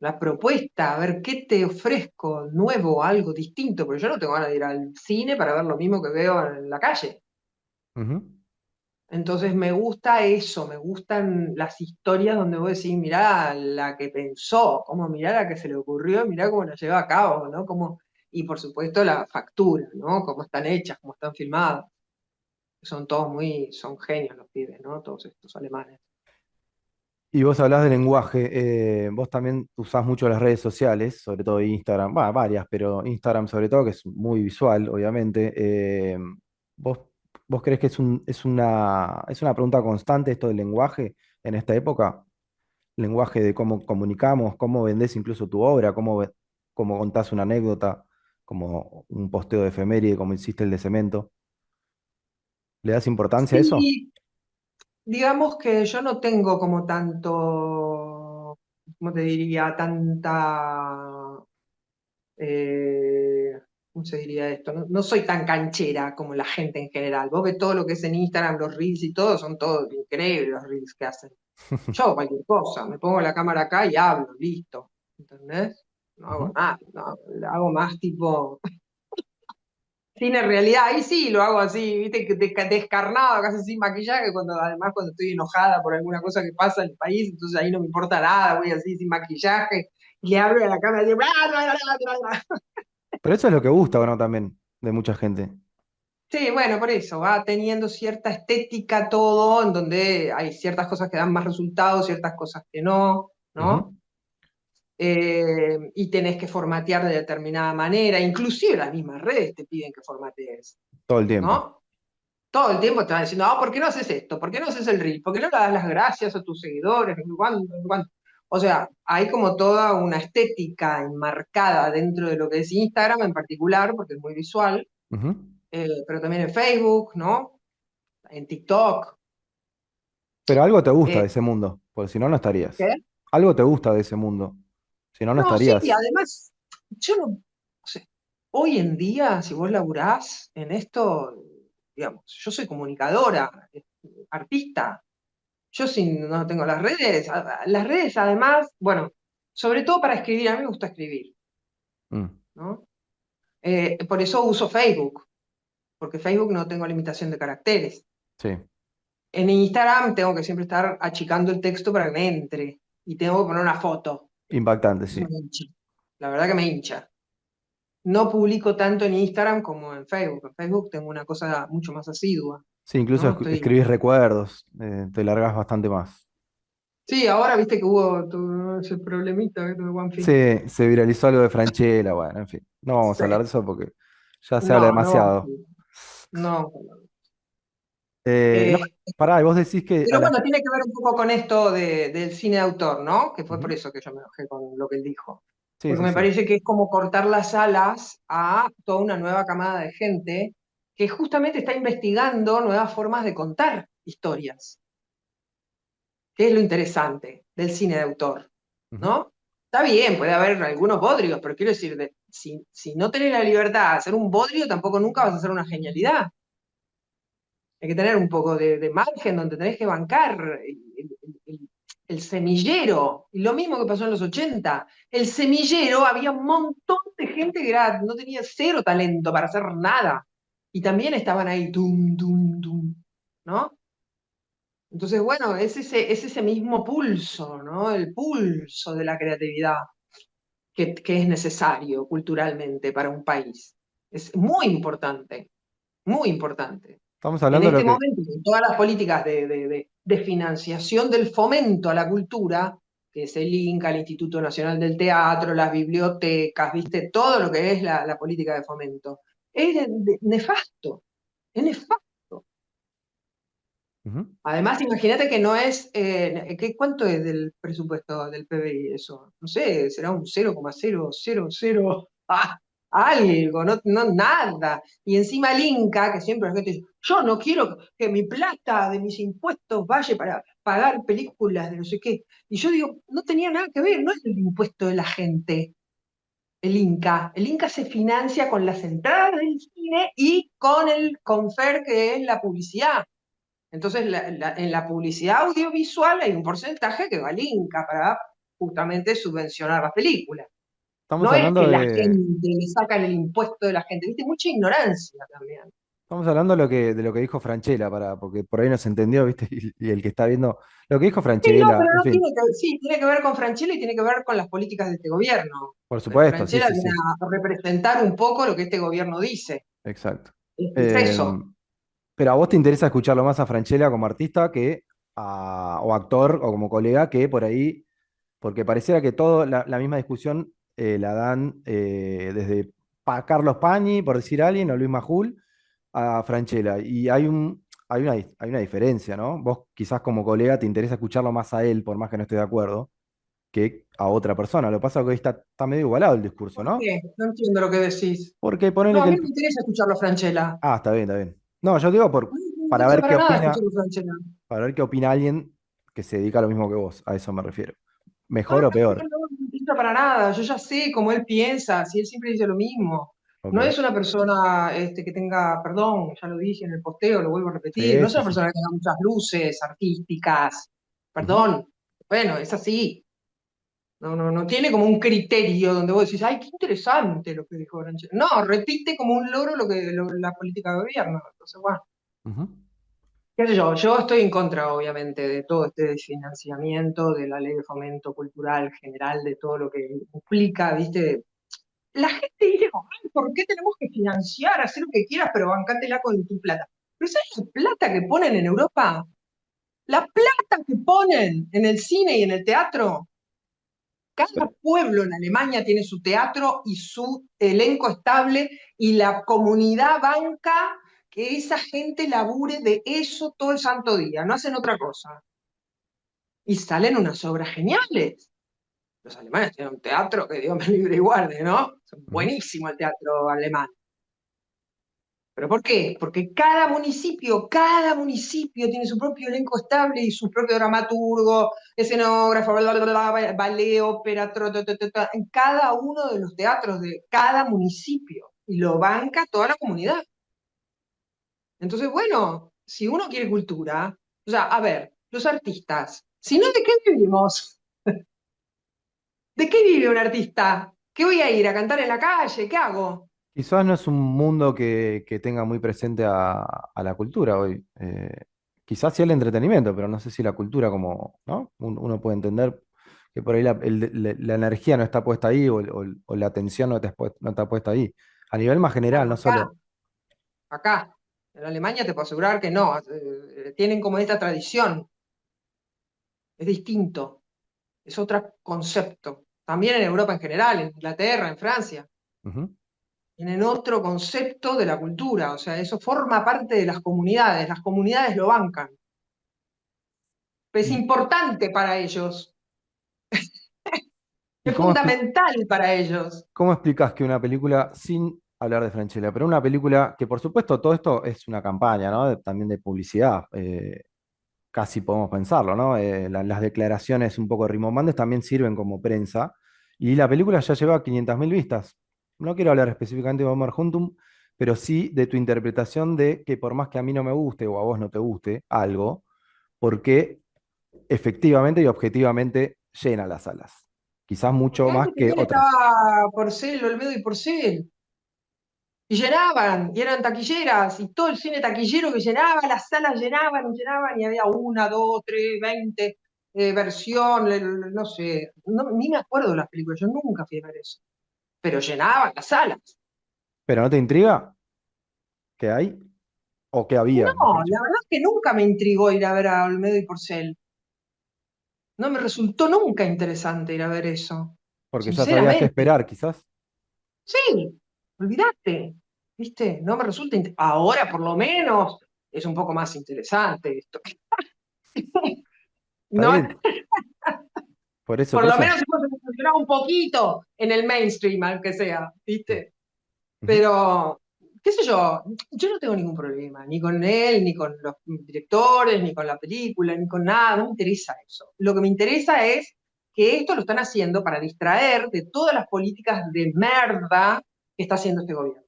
la propuesta, a ver qué te ofrezco nuevo, algo distinto, pero yo no tengo ganas de ir al cine para ver lo mismo que veo en la calle. Ujú. Entonces me gusta eso, me gustan las historias donde vos decís, mirá la que pensó, como mirá la que se le ocurrió, mirá cómo la lleva a cabo, ¿no? Como, y por supuesto la factura, ¿no? Cómo están hechas, cómo están filmadas. Son todos son genios los pibes, ¿no? Todos estos alemanes. Y vos hablás de lenguaje, vos también usás mucho las redes sociales, sobre todo Instagram, bueno, varias, pero Instagram sobre todo, que es muy visual, obviamente. ¿Vos, vos creés que es una pregunta constante esto del lenguaje en esta época? Lenguaje de cómo comunicamos, cómo vendés incluso tu obra, cómo contás una anécdota, como un posteo de efeméride, como hiciste el de Cemento. ¿Le das importancia a eso? Sí, digamos que yo no tengo como tanto, ¿cómo te diría? Tanta, ¿cómo se diría esto? No soy tan canchera como la gente en general. Vos ves todo lo que es en Instagram, los reels y todo, son todos increíbles los reels que hacen. Yo hago cualquier cosa, me pongo la cámara acá y hablo, listo. ¿Entendés? No hago Ujú. nada, no, lo hago más tipo cine realidad. Ahí sí lo hago así, viste, que descarnado, casi sin maquillaje, además cuando estoy enojada por alguna cosa que pasa en el país, entonces ahí no me importa nada, voy así sin maquillaje, y le hablo a la cámara y digo, "Bla, bla, bla, bla, bla". Pero eso es lo que gusta, ¿o no? También, de mucha gente. Sí, bueno, por eso, va teniendo cierta estética todo, en donde hay ciertas cosas que dan más resultados, ciertas cosas que no, Ujú. ¿no? Y tenés que formatear de determinada manera, inclusive las mismas redes te piden que formatees, Todo el tiempo. ¿no? Todo el tiempo te van diciendo, ah, ¿por qué no haces esto? ¿Por qué no haces el reel? ¿Por qué no le das las gracias a tus seguidores? No sé cuánto, no sé cuánto. O sea, hay como toda una estética enmarcada dentro de lo que es Instagram en particular, porque es muy visual, Ujú. pero también en Facebook, ¿no? En TikTok. Pero algo te gusta Eh, de ese mundo, porque si no, no estarías. ¿Qué? Algo te gusta de ese mundo, si no, no No, sí, y estarías. además, yo no, o sea, hoy en día, si vos laburás en esto, digamos, yo soy comunicadora, artista, yo si no tengo las redes además, bueno, sobre todo para escribir, a mí me gusta escribir, Mm, ¿no? Por eso uso Facebook, porque Facebook no tengo limitación de caracteres. sí, En Instagram tengo que siempre estar achicando el texto para que me entre, y tengo que poner una foto, impactante, eso sí. me hincha, la verdad que me hincha. No publico tanto en Instagram como en Facebook. En Facebook tengo una cosa mucho más asidua, Sí, incluso ¿no? escribís recuerdos, te largás bastante más. Sí, ahora viste que hubo todo ese problemita de One. Se viralizó algo de Franchella, bueno, en fin. No vamos a Sí. hablar de eso porque ya se habla No, no, demasiado. no. No, Eh, pará, y vos decís que a pero la... bueno, tiene que ver un poco con esto del cine de autor, ¿no? Que fue por Ujú. eso que yo me enojé con lo que él dijo. Sí, Porque sí, me sí. parece que es como cortar las alas a toda una nueva camada de gente que justamente está investigando nuevas formas de contar historias, que es lo interesante del cine de autor, Ujú. ¿no? Está bien, puede haber algunos bodrios, pero quiero decir, si no tenés la libertad de hacer un bodrio, tampoco nunca vas a hacer una genialidad. Hay que tener un poco de margen donde tenés que bancar el semillero. Y lo mismo que pasó en los 80. El semillero, había un montón de gente que no tenía cero talento para hacer nada. Y también estaban ahí, tum, tum, tum, ¿no? Entonces, bueno, es ese mismo pulso, ¿no? El pulso de la creatividad que es necesario culturalmente para un país. Es muy importante, muy importante. Estamos En hablando de lo este que... momento, con todas las políticas de financiación del fomento a la cultura, que es el INCA, el Instituto Nacional del Teatro, las bibliotecas, viste, todo lo que es la política de fomento, es nefasto, es nefasto. Ujú. Además, imagínate que no es, ¿cuánto es del presupuesto del PBI eso? No sé, será un 0,000 algo, no, no nada. Y encima el Inca, que siempre la gente dice, yo no quiero que mi plata de mis impuestos vaya para pagar películas de no sé qué. Y yo digo, no tenía nada que ver, no es el impuesto de la gente, el Inca. El Inca se financia con las entradas del cine y con el Confer, que es la publicidad. Entonces, en la publicidad audiovisual hay un porcentaje que va al Inca para justamente subvencionar las películas. Estamos No es que hablando la de... gente le sacan el impuesto de la gente, ¿viste? Mucha ignorancia también. Estamos hablando de lo que dijo Franchella, porque por ahí no se entendió, ¿viste? Y el que está viendo... Lo que dijo Sí, no, Franchella, pero en no fin, tiene que, sí, tiene que ver con Franchella y tiene que ver con las políticas de este gobierno. por Porque supuesto, sí, Franchella sí, viene sí, a representar un poco lo que este gobierno dice. exacto. Es eso. Em, pero a vos te interesa escucharlo más a Franchella como artista o actor o como colega que por ahí, porque pareciera que toda la misma discusión la dan desde Carlos Pañi, por decir alguien, o Luis Majul, a Franchella. Y hay una diferencia, ¿no? Vos quizás como colega te interesa escucharlo más a él, por más que no esté de acuerdo, que a otra persona. Lo que pasa es que hoy está medio igualado el discurso, ¿Por ¿no? qué? No entiendo lo que decís. Porque ponele No, a que mí el... no me interesa escucharlo a Franchella. Ah, está bien, está bien. No, yo digo A mí no me para interesa ver qué para nada opina, escucharlo a Franchella. para ver qué opina alguien que se dedica a lo mismo que vos. A eso me refiero. No, ¿Mejor o no, peor? no me interesa para nada. Yo ya sé cómo él piensa, si él siempre dice lo mismo. No Ok. es una persona que tenga, perdón, ya lo dije en el posteo, lo vuelvo a repetir, no Sí, es sí, una sí. persona que tenga muchas luces artísticas. Ujú. Perdón. Bueno, es así. No, no, no tiene como un criterio donde vos decís, ay, qué interesante lo que dijo Branche. No, repite como un loro la política de gobierno. Entonces, bueno. Ujú. ¿Qué sé yo? Yo estoy en contra, obviamente, de todo este desfinanciamiento, de la ley de fomento cultural general, de todo lo que implica, ¿viste? La gente dice, ¿por qué tenemos que financiar, hacer lo que quieras, pero bancátela con tu plata? Pero ¿sabes la plata que ponen en Europa? La plata que ponen en el cine y en el teatro. Cada Pero pueblo en Alemania tiene su teatro y su elenco estable y la comunidad banca que esa gente labure de eso todo el santo día, no hacen otra cosa. Y salen unas obras geniales. Los alemanes tienen un teatro que Dios me libre y guarde, ¿no? Es ujú. buenísimo el teatro alemán. ¿Pero por qué? Porque cada municipio tiene su propio elenco estable y su propio dramaturgo, escenógrafo, bla, bla, bla, bla, ballet, ópera, en cada uno de los teatros de cada municipio. Y lo banca toda la comunidad. Entonces, bueno, si uno quiere cultura, o sea, a ver, los artistas, si no, ¿de qué vivimos? ¿De qué vive un artista? ¿Qué voy a ir a cantar en la calle? ¿Qué hago? Quizás no es un mundo que tenga muy presente a la cultura hoy. Quizás sí el entretenimiento, pero no sé si la cultura como, ¿no? Uno puede entender que por ahí la energía no está puesta ahí o la atención no está puesta ahí. A nivel más general, Bueno, no solo. acá, en Alemania te puedo asegurar que no, tienen como esta tradición, es distinto, es otro concepto. También en Europa en general, en Inglaterra, en Francia, Ujú. tienen otro concepto de la cultura, o sea, eso forma parte de las comunidades lo bancan, es ¿Y, importante para ellos, y es fundamental para ellos. cómo explicas que una película, sin hablar de Francella, pero una película que por supuesto todo esto es una campaña, ¿no? También de publicidad, casi podemos pensarlo, ¿no? Las declaraciones un poco rimbombantes también sirven como prensa, y la película ya lleva 500.000 vistas. No quiero hablar específicamente de Homer Juntum, pero sí de tu interpretación de que por más que a mí no me guste o a vos no te guste algo, porque efectivamente y objetivamente llena las salas. Quizás mucho Porque más antes que también otras. estaba Porcel, Olmedo y Porcel. Y llenaban, y eran taquilleras, y todo el cine taquillero que llenaba, las salas llenaban, y había una, dos, tres, 20 versión, no sé, ni me acuerdo de las películas, yo nunca fui a ver eso, pero llenaban las salas. ¿Pero no te intriga qué hay? ¿O qué había, No, mejor dicho? la verdad es que nunca me intrigó ir a ver a Olmedo y Porcel. No me resultó nunca interesante ir a ver eso, Porque ya sabías qué sinceramente. esperar, quizás. Sí, olvídate, ¿viste? No me resulta. Ahora, por lo menos, es un poco más interesante esto. Está No, bien, por eso, por por lo eso. menos se puede funcionar un poquito en el mainstream, aunque sea, ¿viste? Ujú. Pero, qué sé yo no tengo ningún problema, ni con él, ni con los directores, ni con la película, ni con nada, no me interesa eso. Lo que me interesa es que esto lo están haciendo para distraer de todas las políticas de merda que está haciendo este gobierno.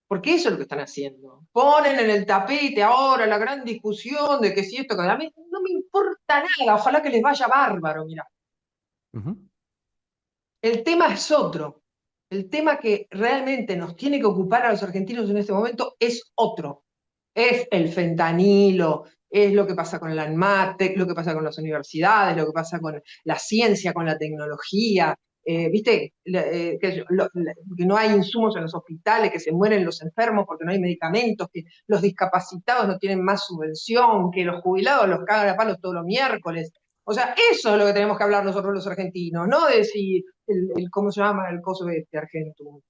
Porque eso es lo que están haciendo. Ponen en el tapete ahora la gran discusión de que si esto, que a mí no me importa nada, ojalá que les vaya bárbaro, mira. Ujú. El tema es otro. El tema que realmente nos tiene que ocupar a los argentinos en este momento es otro. Es el fentanilo, es lo que pasa con el ANMAT, lo que pasa con las universidades, lo que pasa con la ciencia, con la tecnología. ¿Viste? Que no hay insumos en los hospitales, que se mueren los enfermos porque no hay medicamentos, que los discapacitados no tienen más subvención, que los jubilados los cagan a palos todos los miércoles. O sea, eso es lo que tenemos que hablar nosotros los argentinos, no de si ¿cómo se llama el coso este argentino?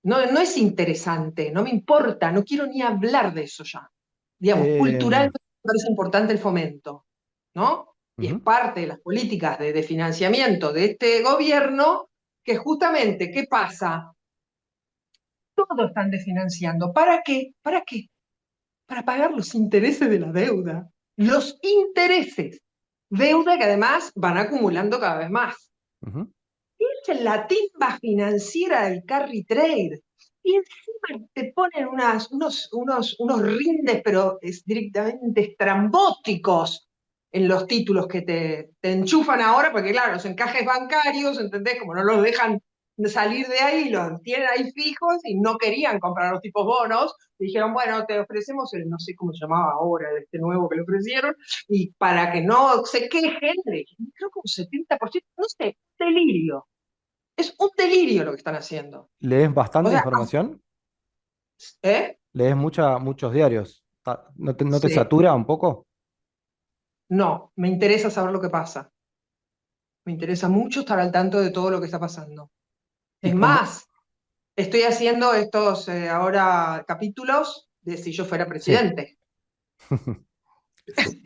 No, no es interesante, no me importa, no quiero ni hablar de eso ya. Digamos, Em, culturalmente me parece importante el fomento, ¿no? Y es Ujú. parte de las políticas de financiamiento de este gobierno que justamente, ¿qué pasa? Todo están desfinanciando. ¿Para qué? ¿Para qué? Para pagar los intereses de la deuda. Los intereses. Deuda que además van acumulando cada vez más. Ujú. Es la timba financiera del carry trade. Y encima te ponen unos rindes, pero es directamente estrambóticos en los títulos que te enchufan ahora, porque claro, los encajes bancarios, ¿entendés? Como no los dejan salir de ahí, los tienen ahí fijos y no querían comprar los tipos bonos, dijeron, bueno, te ofrecemos el, no sé cómo se llamaba ahora, este nuevo que le ofrecieron, y para que no se quejen, le dijeron, creo que un 70%, no sé, delirio. Es un delirio lo que están haciendo. ¿Lees O bastante sea, información? ¿eh? ¿Lees muchos diarios? ¿No te Sí. satura un poco? No, me interesa saber lo que pasa. Me interesa mucho estar al tanto de todo lo que está pasando. ¿Y Es cómo? más, estoy haciendo estos ahora capítulos de si yo fuera Sí, presidente, sí.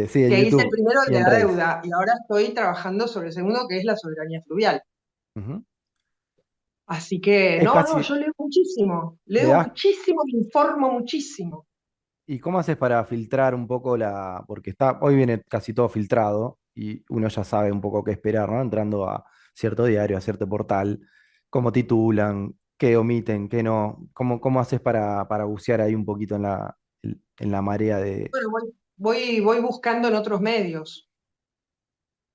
Sí, en que hice el YouTube primero, el y de en la redes. deuda, y ahora estoy trabajando sobre el segundo, que es la soberanía fluvial. Ujú. Así que, Es no, no, casi, yo le leo das. muchísimo, me informo muchísimo. ¿Y cómo haces para filtrar un poco porque hoy viene casi todo filtrado y uno ya sabe un poco qué esperar, ¿no? Entrando a cierto diario, a cierto portal, cómo titulan, qué omiten, qué no. ¿Cómo haces para bucear ahí un poquito en la marea de... Bueno, voy buscando en otros medios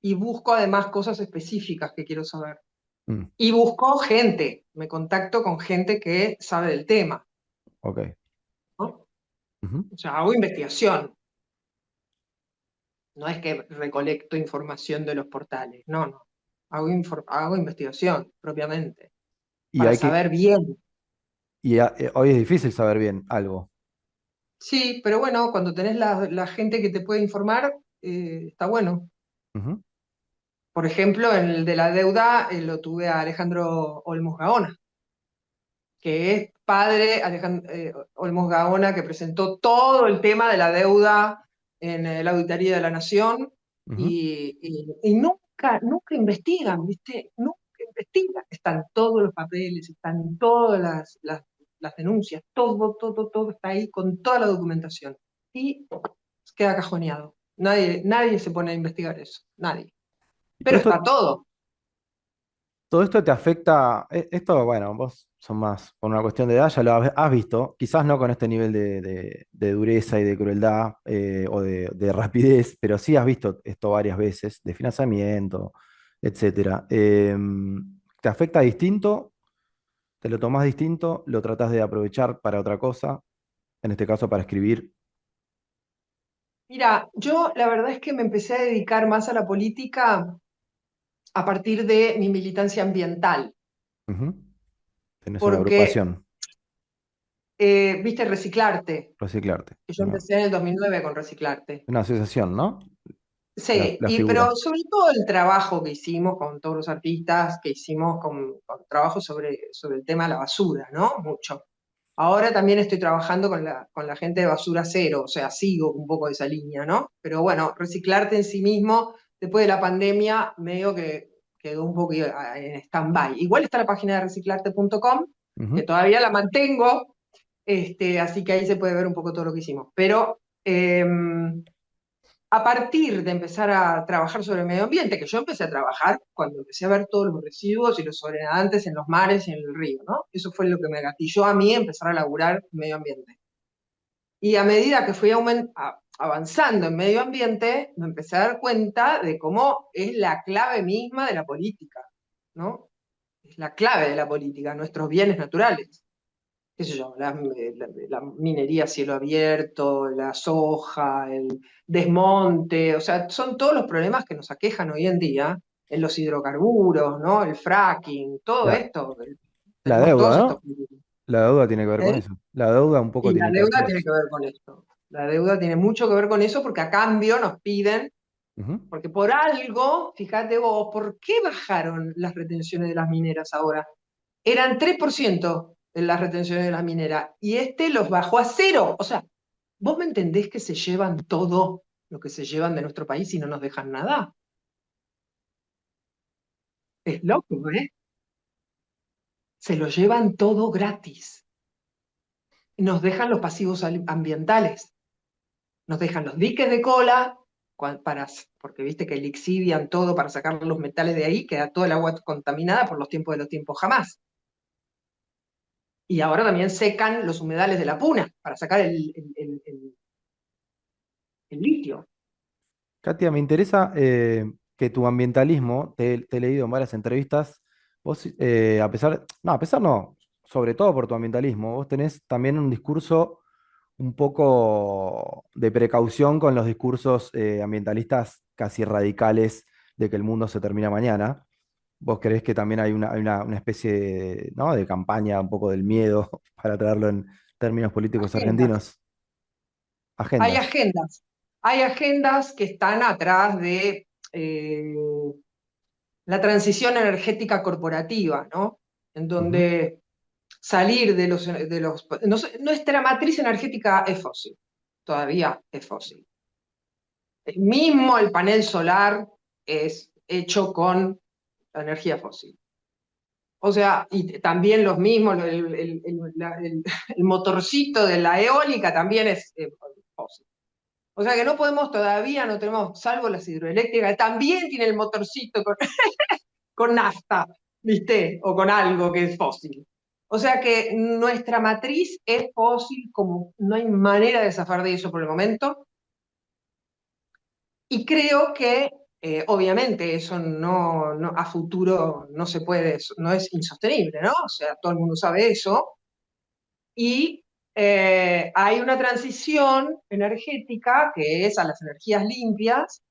y busco además cosas específicas que quiero saber. Mm, Y busco gente, me contacto con gente que sabe del tema, ok. ¿no? Ujú. O sea, hago investigación, no es que recolecto información de los portales, no, no. Hago investigación propiamente, Y para hay que, saber bien. hoy es difícil saber bien algo. Sí, pero bueno, cuando tenés la gente que te puede informar, está bueno. Ujú, Por ejemplo, en el de la deuda lo tuve a Alejandro Olmos Gaona, que es padre Olmos Gaona, que presentó todo el tema de la deuda en la Auditoría de la Nación ujú. y nunca investigan, ¿viste? Nunca investigan. Están todos los papeles, están todas las denuncias, todo está ahí con toda la documentación. Y queda cajoneado. Nadie se pone a investigar eso, nadie. Y todo Pero esto, está todo. todo esto te afecta, esto, bueno, vos son más por una cuestión de edad, ya lo has visto, quizás no con este nivel de dureza y de crueldad o de rapidez, pero sí has visto esto varias veces, de financiamiento, etcétera. ¿Te afecta distinto? ¿Te lo tomás distinto? ¿Lo tratás de aprovechar para otra cosa? En este caso para escribir. Mira, yo la verdad es que me empecé a dedicar más a la política a partir de mi militancia ambiental, Ujú. Tenés una porque, agrupación, viste, Reciclarte, reciclarte, que yo empecé en el 2009 con Reciclarte. una asociación, ¿no? La, Sí, la pero figura. sobre todo el trabajo que hicimos con todos los artistas, que hicimos con trabajo sobre el tema de la basura, ¿no? Mucho. Ahora también estoy trabajando con la gente de Basura Cero, o sea, sigo un poco esa línea, ¿no? Pero bueno, Reciclarte en sí mismo, después de la pandemia, medio que quedó un poco en stand-by. Igual está la página de reciclarte.com, que Ujú, todavía la mantengo, así que ahí se puede ver un poco todo lo que hicimos. Pero a partir de empezar a trabajar sobre el medio ambiente, que yo empecé a trabajar cuando empecé a ver todos los residuos y los sobrenadantes en los mares y en el río, ¿no? Eso fue lo que me gatilló a mí empezar a laburar en medio ambiente. Y a medida que fui avanzando en medio ambiente, me empecé a dar cuenta de cómo es la clave misma de la política, ¿no? Es la clave de la política, nuestros bienes naturales, qué sé yo, la minería a cielo abierto, la soja, el desmonte, o sea, son todos los problemas que nos aquejan hoy en día en los hidrocarburos, ¿no? El fracking, todo La, esto, la tenemos deuda, todos estos ¿no? problemas. La deuda tiene que ver con ¿Eh? eso. La deuda un poco Y la tiene que ver deuda con tiene eso. que ver con esto. La deuda tiene mucho que ver con eso porque a cambio nos piden, Ujú. porque por algo, fíjate vos, ¿por qué bajaron las retenciones de las mineras ahora? Eran 3% en las retenciones de las mineras y este los bajó a cero. O sea, ¿vos me entendés que se llevan todo lo que se llevan de nuestro país y no nos dejan nada? Es loco, ¿eh? Se lo llevan todo gratis. Nos dejan los pasivos ambientales, nos dejan los diques de cola, porque viste que lixivian todo para sacar los metales de ahí, queda todo el agua contaminada por los tiempos de los tiempos jamás. Y ahora también secan los humedales de la puna para sacar el litio. Katia, me interesa que tu ambientalismo, te he leído en varias entrevistas, vos, a pesar no, sobre todo por tu ambientalismo, vos tenés también un discurso un poco de precaución con los discursos ambientalistas casi radicales de que el mundo se termina mañana. ¿Vos creés que también hay una especie de, ¿no? de campaña un poco del miedo, para traerlo en términos políticos Agendas. argentinos? Hay Agendas. agendas. Hay agendas que están atrás de eh, la transición energética corporativa, ¿no? En Ujú. donde salir de los no nuestra matriz energética es fósil, todavía es fósil. Mismo el panel solar es hecho con energía fósil. O sea, y también los mismos, el motorcito de la eólica también es fósil. O sea que no podemos todavía, no tenemos, salvo las hidroeléctricas, también tiene el motorcito con nafta, ¿viste? O con algo que es fósil. O sea que nuestra matriz es fósil, como no hay manera de zafar de eso por el momento, y creo que obviamente eso a futuro no se puede, no es insostenible, ¿no? O sea, todo el mundo sabe eso, y hay una transición energética que es a las energías limpias,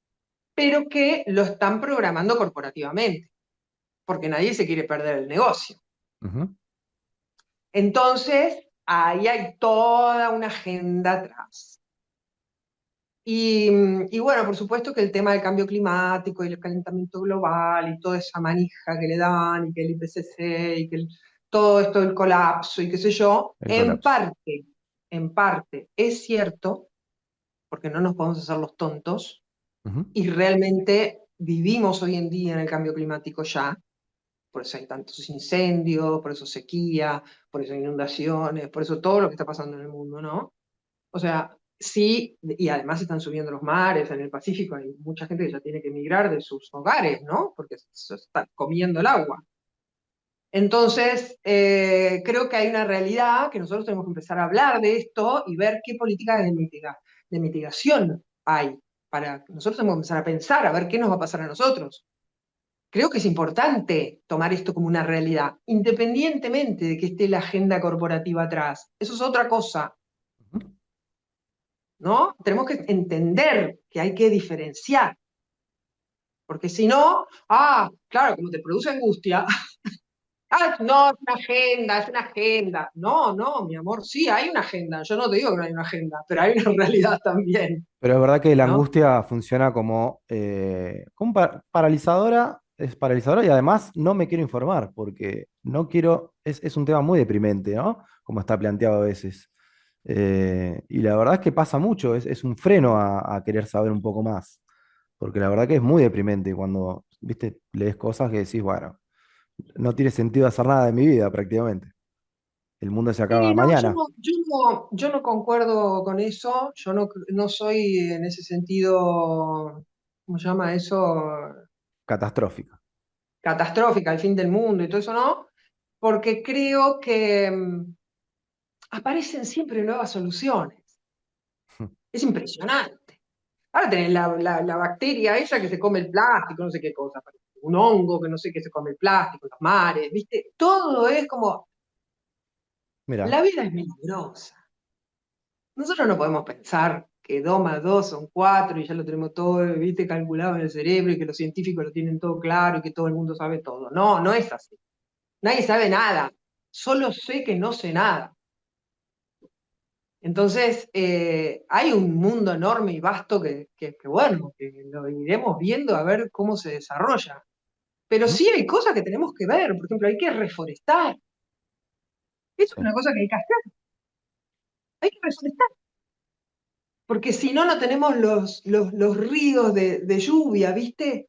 pero que lo están programando corporativamente, porque nadie se quiere perder el negocio. Ujú. Entonces, ahí hay toda una agenda atrás. Y bueno, por supuesto que el tema del cambio climático y el calentamiento global y toda esa manija que le dan y que el IPCC y que todo esto del colapso y qué sé yo, El colapso. en parte es cierto, porque no nos podemos hacer los tontos Ujú. y realmente vivimos hoy en día en el cambio climático ya, por eso hay tantos incendios, por eso sequía, por eso inundaciones, por eso todo lo que está pasando en el mundo, ¿no? O sea, sí, y además están subiendo los mares, en el Pacífico hay mucha gente que ya tiene que emigrar de sus hogares, ¿no? Porque se está comiendo el agua. Entonces, creo que hay una realidad que nosotros tenemos que empezar a hablar de esto y ver qué políticas de mitigación hay. Nosotros tenemos que empezar a pensar, a ver qué nos va a pasar a nosotros. Creo que es importante tomar esto como una realidad, independientemente de que esté la agenda corporativa atrás. Eso es otra cosa, Ujú. ¿no? Tenemos que entender que hay que diferenciar, porque si no, claro, como te produce angustia, no, es una agenda, es una agenda. No, no, mi amor, sí, hay una agenda. Yo no te digo que no hay una agenda, pero hay una realidad también, Pero es verdad que la ¿no? angustia funciona como paralizadora, es paralizadora y además no me quiero informar porque no quiero, es un tema muy deprimente, ¿no? Como está planteado a veces. Y la verdad es que pasa mucho, es un freno a querer saber un poco más, porque la verdad que es muy deprimente cuando, viste, lees cosas que decís, bueno, no tiene sentido hacer nada de mi vida prácticamente. El mundo se acaba Sí, no, mañana. yo no concuerdo con eso. Yo no soy en ese sentido, ¿cómo se llama eso? Catastrófica. Catastrófica, el fin del mundo y todo eso, ¿no? Porque creo que aparecen siempre nuevas soluciones. Es impresionante. Ahora tenés la bacteria esa que se come el plástico, no sé qué cosa, un hongo que no sé qué se come el plástico, los mares, ¿viste? Todo es como, Mira, la vida es milagrosa. Nosotros no podemos pensar que 2 más 2 son 4 y ya lo tenemos todo, ¿viste? Calculado en el cerebro y que los científicos lo tienen todo claro y que todo el mundo sabe todo. No, no es así. Nadie sabe nada. Solo sé que no sé nada. Entonces, hay un mundo enorme y vasto bueno, que lo iremos viendo a ver cómo se desarrolla. Pero ¿mm? sí hay cosas que tenemos que ver. Por ejemplo, hay que reforestar. Eso es Sí. una cosa que hay que hacer. Hay que reforestar. Porque si no, no tenemos los ríos de lluvia, ¿viste?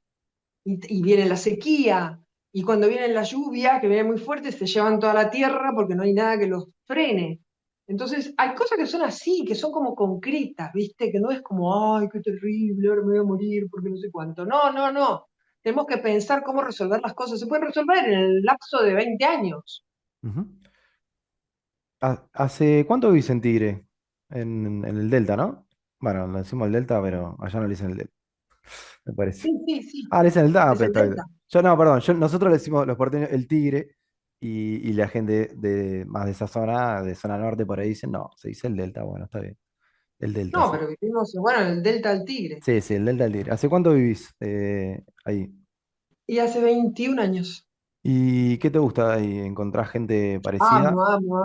Y viene la sequía. Y cuando viene la lluvia, que viene muy fuerte, se llevan toda la tierra porque no hay nada que los frene. Entonces, hay cosas que son así, que son como concretas, ¿viste? Que no es como, ay, qué terrible, ahora me voy a morir porque no sé cuánto. No, no, no. Tenemos que pensar cómo resolver las cosas. Se pueden resolver en el lapso de 20 años. Ujú. ¿Hace cuánto vivís en Tigre? En el Delta, ¿no? Bueno, le decimos el Delta, pero allá no le dicen el Delta, me parece. Sí, sí, sí. Ah, le dicen el Delta, Es pero el está bien. delta. Yo no, perdón, nosotros le decimos los porteños el Tigre y la gente más de esa zona, de zona norte, por ahí dicen, no, se dice el Delta, bueno, está bien. El Delta, No, sí. pero vivimos, bueno, en el delta del Tigre. Sí, sí, el Delta del Tigre. ¿Hace cuánto vivís ahí? Y hace 21 años. ¿Y qué te gusta ahí? ¿Encontrás gente parecida? Amo, amo,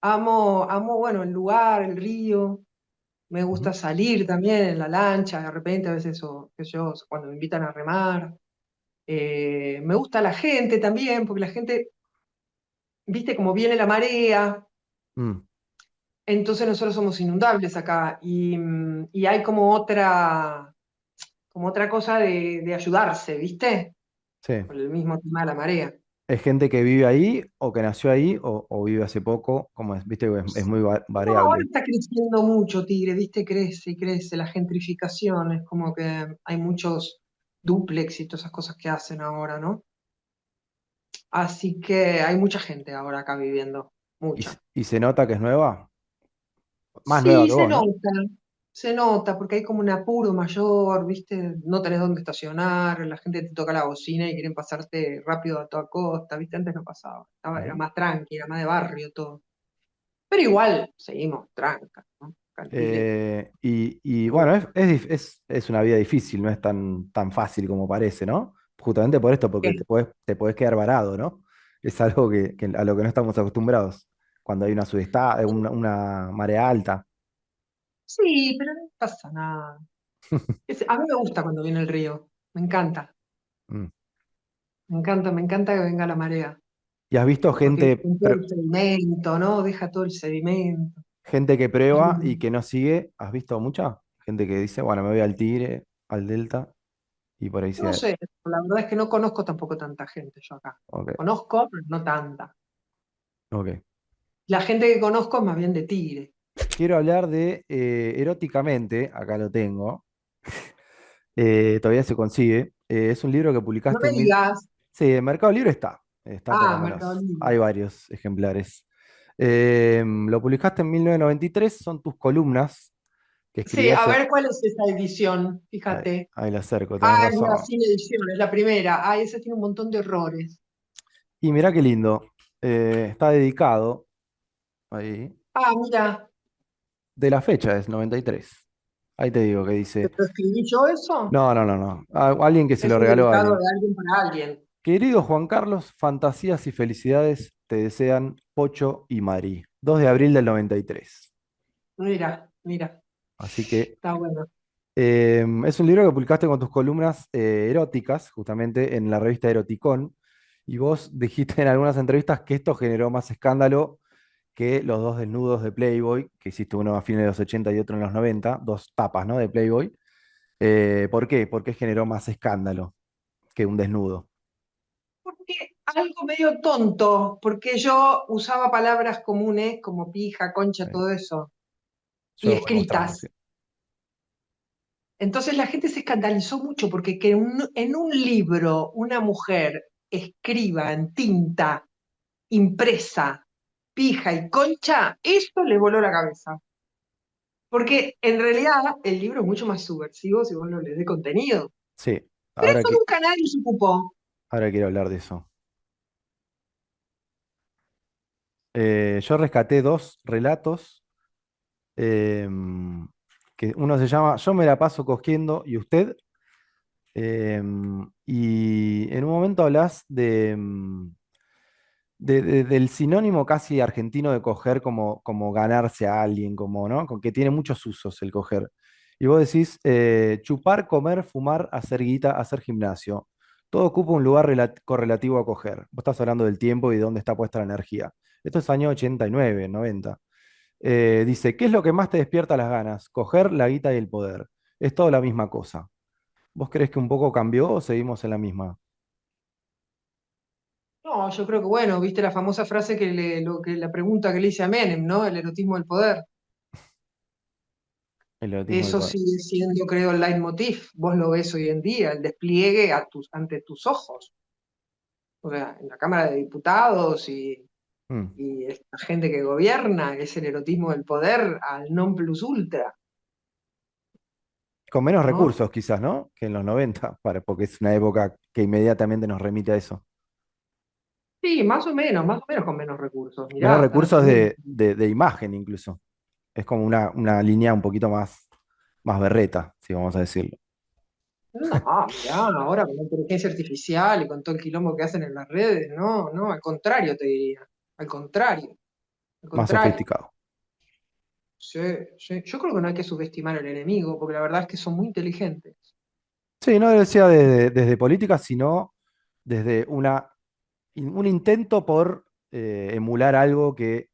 amo. Amo, bueno, el lugar, el río. Me Ujú. gusta salir también en la lancha, de repente, a veces, o qué sé yo, cuando me invitan a remar. Me gusta la gente también, porque la gente, viste, como viene la marea, Mm, entonces nosotros somos inundables acá. Y hay como otra cosa de ayudarse, ¿viste? sí. Por el mismo tema de la marea. ¿Es gente que vive ahí o que nació ahí o vive hace poco? ¿Cómo es? Viste, es muy No, ahora variable. está creciendo mucho Tigre, ¿viste? Crece y crece. La gentrificación es como que hay muchos dúplex y todas esas cosas que hacen ahora, ¿no? Así que hay mucha gente ahora acá viviendo, mucha. Y se nota que es nueva? Más nueva Sí, que vos, ¿no? se nota, porque hay como un apuro mayor, ¿viste? No tenés dónde estacionar, la gente te toca la bocina y quieren pasarte rápido a toda costa, ¿viste? Antes no pasaba, era Ujú. más tranqui, era más de barrio todo. Pero igual, seguimos tranca, ¿no? Tranquile. Y bueno, es una vida difícil, no es tan fácil como parece, ¿no? Justamente por esto, porque ¿Qué? te podés quedar varado, ¿no? Es algo a lo que no estamos acostumbrados cuando hay una sudestada, una marea alta. Sí, pero no pasa nada. A mí me gusta cuando viene el río, Mm. me encanta que venga la marea, ¿Y has visto porque con todo el sedimento, ¿no? Deja todo el sedimento. gente que Es prueba y lindo. que no sigue? ¿Has visto mucha? Gente que dice, bueno, me voy al Tigre, al Delta, y por ahí No se... sé, la verdad es que no conozco tampoco tanta gente yo acá. Ok, Conozco, pero no tanta. ok. La gente que conozco es más bien de Tigre. Quiero hablar de Eróticamente, acá lo tengo, todavía se consigue. Es un libro que No publicaste me en mil... digas, Sí, en Mercado Libre está por lo Mercado menos, Libre. hay varios ejemplares. Lo publicaste en 1993, son tus columnas que Sí, escribías a ver cuál es esa edición, ahí, fíjate. ahí la acerco, tenés Ah, es la razón. sin edición, es la primera. Ah, esa tiene un montón de errores. Y mirá qué lindo, está dedicado, ahí, Ah, mira, de la fecha es 93. Ahí te digo que dice, ¿pero escribí yo eso? no, no, no, no, alguien que se lo Eso es regaló a dedicado alguien. de alguien para alguien. Querido Juan Carlos, fantasías y felicidades te desean Pocho y Mari. 2 de abril del 93. Mira, mira, Así que está bueno. es un libro que publicaste con tus columnas eróticas, justamente en la revista Eroticón, y vos dijiste en algunas entrevistas que esto generó más escándalo que los dos desnudos de Playboy, que hiciste uno a fines de los 80 y otro en los 90, dos tapas, ¿no? De Playboy. ¿Por qué? Porque generó más escándalo que un desnudo. Porque algo medio tonto, porque yo usaba palabras comunes como pija, concha, Eh, todo eso, y Yo me gustaba, sí. escritas. Entonces la gente se escandalizó mucho porque que en un libro una mujer escriba en tinta, impresa, pija y concha, eso le voló la cabeza. Porque en realidad el libro es mucho más subversivo si vos lo lees de contenido. Sí, Pero ahora, eso nunca nadie se ocupó. ahora quiero hablar de eso. Yo rescaté dos relatos, em, que uno se llama Yo me la paso cogiendo y usted, y en un momento hablas del sinónimo casi argentino de coger como ganarse a alguien, como, ¿no? Con que tiene muchos usos el coger. Y vos decís, chupar, comer, fumar, hacer guita, hacer gimnasio. Todo ocupa un lugar correlativo a coger. Vos estás hablando del tiempo y de dónde está puesta la energía. Esto es año 89, 90. Dice, ¿qué es lo que más te despierta las ganas? Coger, la guita y el poder. Es todo la misma cosa. ¿Vos crees que un poco cambió o seguimos en la misma? No, yo creo que bueno, viste la famosa frase la pregunta que le hice a Menem, ¿no? El erotismo del poder. El erotismo del Eso poder. sigue siendo, creo, el leitmotiv. Vos lo ves hoy en día, el despliegue ante tus ojos. O sea, en la Cámara de Diputados Mm. y esta gente que gobierna, es el erotismo del poder al non plus ultra, Con menos ¿no? recursos quizás, ¿no? Que en los 90, porque es una época que inmediatamente nos remite a eso. Sí, más o menos con menos recursos. Menos Mirá, están recursos haciendo de imagen incluso. Es como una línea un poquito más berreta, si vamos a decirlo. No, mirá, ahora con la inteligencia artificial y con todo el quilombo que hacen en las redes, no, no, al contrario te diría, al contrario, al Más contrario. sofisticado. Sí, sí. Yo creo que no hay que subestimar al enemigo, porque la verdad es que son muy inteligentes. Sí, no decía desde política, sino desde un intento por emular algo que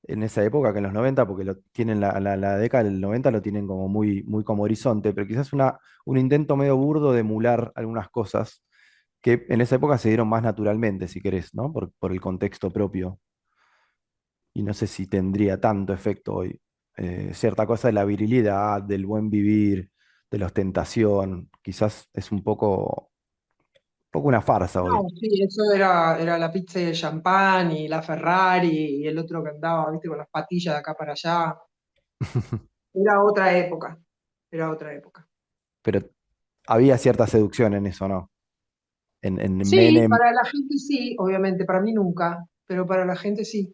en esa época, que en los 90 porque lo tienen la década del 90 lo tienen como muy como horizonte, pero quizás un intento medio burdo de emular algunas cosas que en esa época se dieron más naturalmente, si querés, ¿no? Por el contexto propio. Y no sé si tendría tanto efecto hoy. Cierta cosa de la virilidad, del buen vivir, de la ostentación, quizás es un poco una farsa No, hoy. sí, eso era la pizza y el champán y la Ferrari y el otro que andaba, viste, con las patillas de acá para allá. Era otra época, era otra época. Pero había cierta seducción en eso, ¿no? En Sí, Menem. para la gente sí, obviamente, para mí nunca, pero para la gente sí.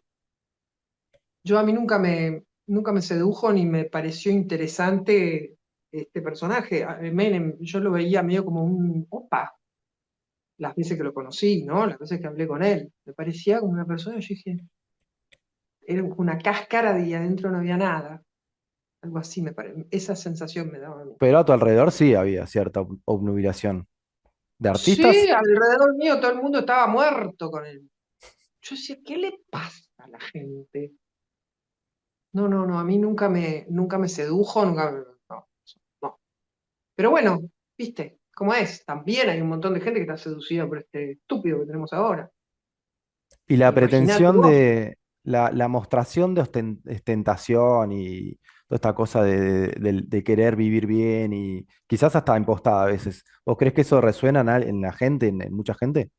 Yo a mí nunca me sedujo ni me pareció interesante este personaje. Menem, yo lo veía medio como un opa, las veces que lo conocí, ¿no? Las veces que hablé con él. Me parecía como una persona, yo dije, era una cáscara y adentro no había nada. Algo así esa sensación me daba a mí. Pero a tu alrededor sí había cierta obnubilación. ¿De artistas? Sí, alrededor mío todo el mundo estaba muerto con él. Yo decía, ¿qué le pasa a la gente? No, no, no, a mí nunca me sedujo, no, no. Pero bueno, viste, cómo es, también hay un montón de gente que está seducida por este estúpido que tenemos ahora. Y la Imagínate pretensión vos. de la mostración de ostentación y toda esta cosa de querer vivir bien y quizás hasta impostada a veces. ¿Vos crees que eso resuena en la gente, en mucha gente?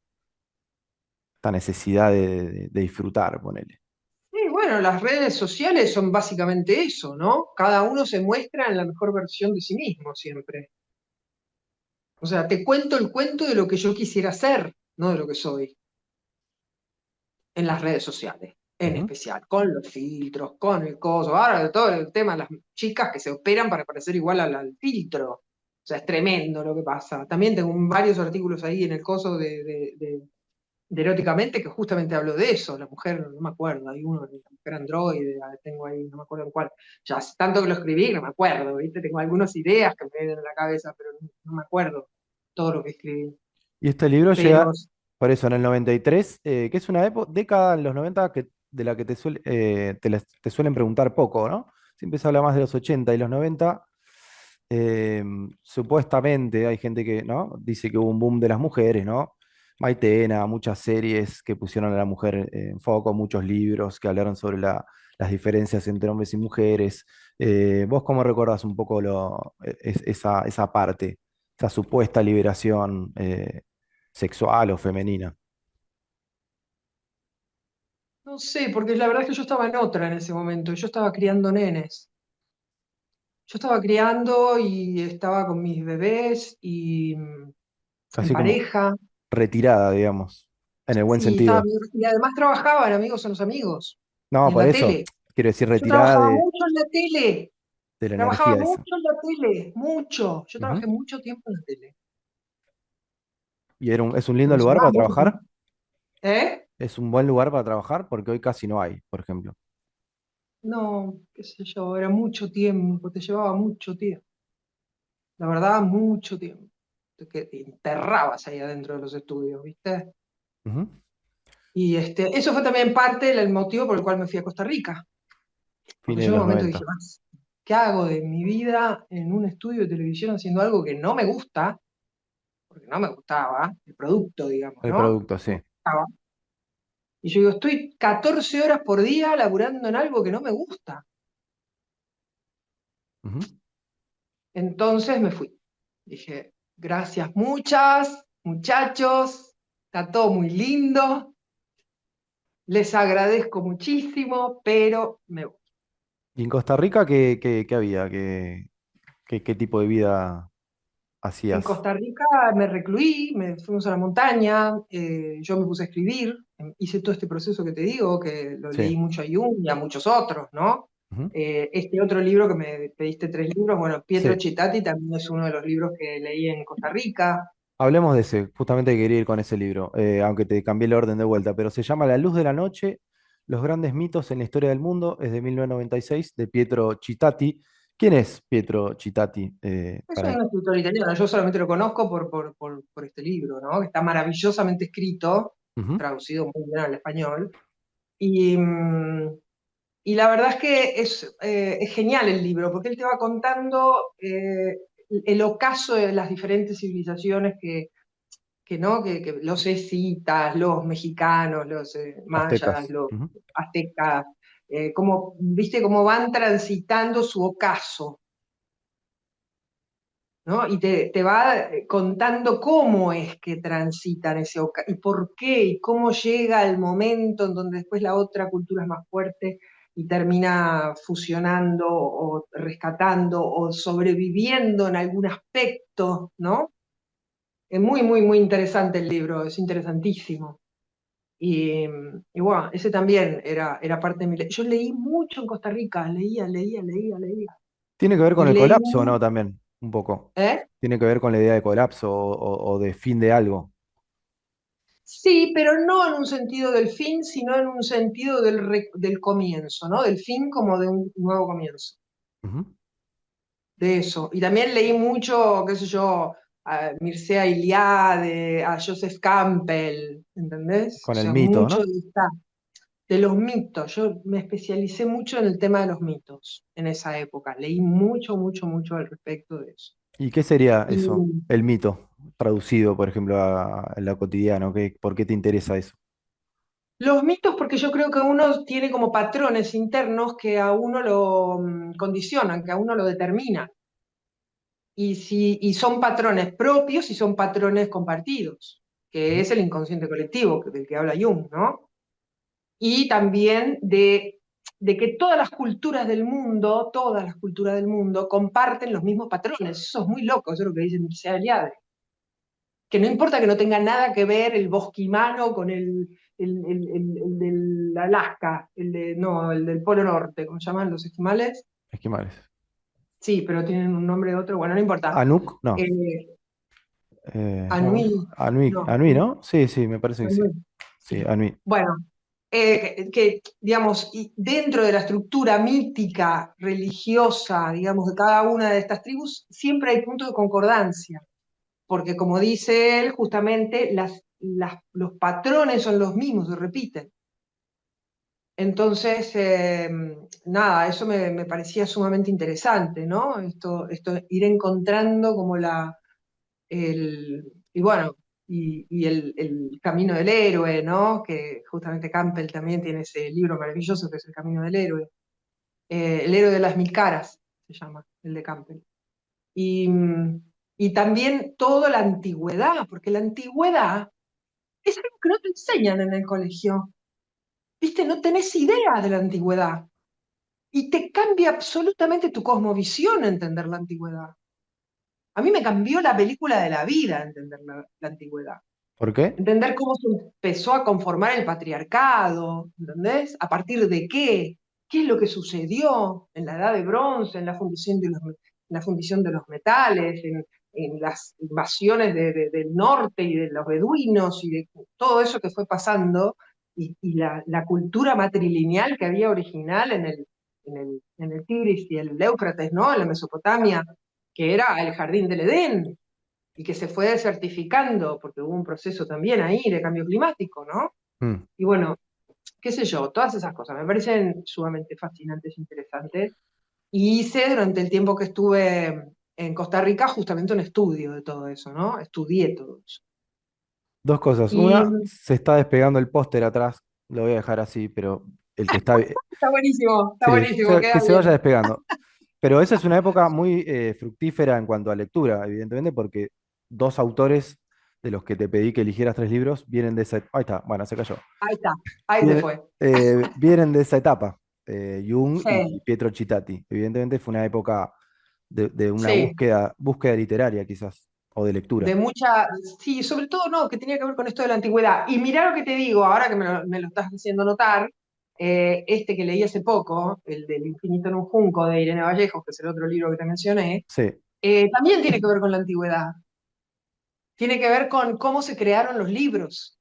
Esta necesidad de disfrutar, ponele. Y bueno, las redes sociales son básicamente eso, ¿no? Cada uno se muestra en la mejor versión de sí mismo siempre. O sea, te cuento el cuento de lo que yo quisiera ser, no de lo que soy, en las redes sociales, en Ujú. especial, con los filtros, con el coso. Ahora, de todo el tema de las chicas que se operan para parecer igual al filtro. O sea, es tremendo lo que pasa. También tengo varios artículos ahí en el coso de Eróticamente que justamente habló de eso. La mujer, no me acuerdo, hay uno, la mujer androide, tengo ahí, no me acuerdo en cuál. Ya hace tanto que lo escribí, no me acuerdo, ¿viste? Tengo algunas ideas que me vienen a la cabeza, pero no me acuerdo todo lo que escribí. Y este libro Pero llega, por eso, en el 93, que es una década en los 90 de la que te suelen preguntar poco, ¿no? Siempre se habla más de los 80 y los 90. Supuestamente hay gente que, ¿no? Dice que hubo un boom de las mujeres, ¿no? Maitena, muchas series que pusieron a la mujer en foco, muchos libros que hablaron sobre las diferencias entre hombres y mujeres. ¿Vos cómo recordás un poco esa parte, esa supuesta liberación sexual o femenina? no sé, porque la verdad es que yo estaba en otra en ese momento, yo estaba criando nenes. Yo estaba criando y estaba con mis bebés y en Casi como pareja. retirada, digamos, en el buen Sí, estaba, sentido. y además trabajaba en Amigos son los Amigos y No, en por la eso, tele. quiero decir Yo retirada trabajaba mucho en la tele, de la trabajaba energía mucho esa. en la tele, mucho. Yo Ujú. trabajé mucho tiempo en la tele. Y es un lindo Cuando se lugar llamaba para mucho tiempo. trabajar. ¿Eh? Es un buen lugar para trabajar porque hoy casi no hay, por ejemplo. No, qué sé yo, era mucho tiempo, te llevaba mucho tiempo. La verdad, mucho tiempo. Te enterrabas ahí adentro de los estudios, ¿viste? Ujú. Y eso fue también parte del motivo por el cual me fui a Costa Rica. Porque Fines yo de en un los momento dije, 90. más, ¿qué hago de mi vida en un estudio de televisión haciendo algo que no me gusta? Porque no me gustaba, el producto, digamos, El ¿no? producto, No me sí. gustaba. Y yo digo, estoy 14 horas por día laburando en algo que no me gusta. Ujú. Entonces me fui. Dije, gracias muchas, muchachos, está todo muy lindo, les agradezco muchísimo, pero me voy. ¿Y en Costa Rica qué había? ¿Qué tipo de vida En hacías? Costa Rica me recluí, me fuimos a la montaña, yo me puse a escribir, hice todo este proceso que te digo, que lo Sí. leí mucho a Jung y a muchos otros, ¿no? Ujú. Este otro libro que me pediste tres libros, bueno, Pietro Sí, Cittati también es uno de los libros que leí en Costa Rica. hablemos de ese, justamente quería ir con ese libro, aunque te cambié el orden de vuelta, pero se llama La luz de la noche, los grandes mitos en la historia del mundo, es de 1996, de Pietro Cittati. ¿Quién es Pietro Cittati? Es un escritor italiano, yo solamente lo conozco por este libro, ¿no? Que está maravillosamente escrito, Ujú. traducido muy bien al español. Y, y la verdad es que es genial el libro, porque él te va contando el ocaso de las diferentes civilizaciones ¿no? Que los escitas, los mexicanos, los mayas, Aztecas. los Ujú. aztecas, como, viste cómo van transitando su ocaso, ¿no? Y te va contando cómo es que transitan ese ocaso, y por qué, y cómo llega el momento en donde después la otra cultura es más fuerte y termina fusionando o rescatando o sobreviviendo en algún aspecto, ¿no? Es muy, muy, muy interesante el libro, es interesantísimo. Y bueno, ese también era parte de mi... Yo leí mucho en Costa Rica, leía. Tiene que ver con Y el leí colapso, ¿no? mucho... También, un poco. ¿Eh? Tiene que ver con la idea de colapso o de fin de algo. Sí, pero no en un sentido del fin, sino en un sentido del comienzo, ¿no? Del fin como de un nuevo comienzo, Ujú. de eso. Y también leí mucho, qué sé yo, a Mircea Eliade, a Joseph Campbell, ¿entendés? O Con el sea, mito, mucho ¿no? de los mitos. Yo me especialicé mucho en el tema de los mitos en esa época. Leí mucho, mucho, mucho al respecto de eso. ¿Y qué sería Y eso? El mito, traducido, por ejemplo, a la cotidiana. ¿Por qué te interesa eso? los mitos, porque yo creo que uno tiene como patrones internos que a uno lo condicionan, que a uno lo determinan. Y son patrones propios y son patrones compartidos, que Ujú. es el inconsciente colectivo del que habla Jung, ¿no? Y también de que todas las culturas del mundo comparten los mismos patrones. Eso es muy loco, eso es lo que dice Mircea Eliade. Que no importa que no tenga nada que ver el bosquimano con el del Alaska, no, el del Polo Norte, ¿cómo se llaman los esquimales? Esquimales. Sí, pero tienen un nombre de otro, bueno, no importa. ¿Anuk? No. Eh, ¿Cómo? Anui, Anui, no, Anui, ¿no? Sí, sí, me parece que sí. Anui, Sí, sí. Anui. Bueno, digamos, y dentro de la estructura mítica, religiosa, digamos, de cada una de estas tribus, siempre hay puntos de concordancia, porque como dice él, justamente los patrones son los mismos, se repiten. Entonces, nada, eso me parecía sumamente interesante, ¿no? Esto ir encontrando como y bueno, y el camino del héroe, ¿no? Que justamente Campbell también tiene ese libro maravilloso que es El camino del héroe. El héroe de las mil caras se llama, el de Campbell. Y, y también toda la antigüedad, porque la antigüedad es algo que no te enseñan en el colegio. ¿Viste? No tenés idea de la antigüedad. Y te cambia absolutamente tu cosmovisión entender la antigüedad. A mí me cambió la película de la vida entender la antigüedad. ¿Por qué? Entender cómo se empezó a conformar el patriarcado, ¿entendés? ¿A partir de qué? ¿Qué es lo que sucedió en la Edad de Bronce, en la fundición la fundición de los metales, en las invasiones del norte y de los beduinos y de todo eso que fue pasando y la cultura matrilineal que había original en el Tigris y el Éufrates, ¿no? En la Mesopotamia, que era el jardín del Edén, y que se fue desertificando, porque hubo un proceso también ahí de cambio climático, ¿no? Mm. Y bueno, qué sé yo, todas esas cosas me parecen sumamente fascinantes, interesantes. Y hice durante el tiempo que estuve en Costa Rica justamente un estudio de todo eso, ¿no? Estudié todo eso. Dos cosas. Y Una, se está despegando el póster atrás. Lo voy a dejar así, pero el que está... está Sí, buenísimo, queda que se vaya bien. despegando. Pero esa es una época muy fructífera en cuanto a lectura, evidentemente, porque dos autores de los que te pedí que eligieras tres libros vienen de esa... Ahí está, bueno, se cayó. Ahí está, ahí se Vienen, fue. vienen de esa etapa, Jung y Sí, Pietro Cittati. Evidentemente fue una época de una sí, búsqueda literaria, quizás, o de lectura. de mucha, sí, sobre todo no, que tenía que ver con esto de la antigüedad. Y mirá lo que te digo, ahora que me lo estás haciendo notar, Este que leí hace poco, el del Infinito en un Junco de Irene Vallejos, que es el otro libro que te mencioné, Sí. también tiene que ver con la antigüedad. Tiene que ver con cómo se crearon los libros,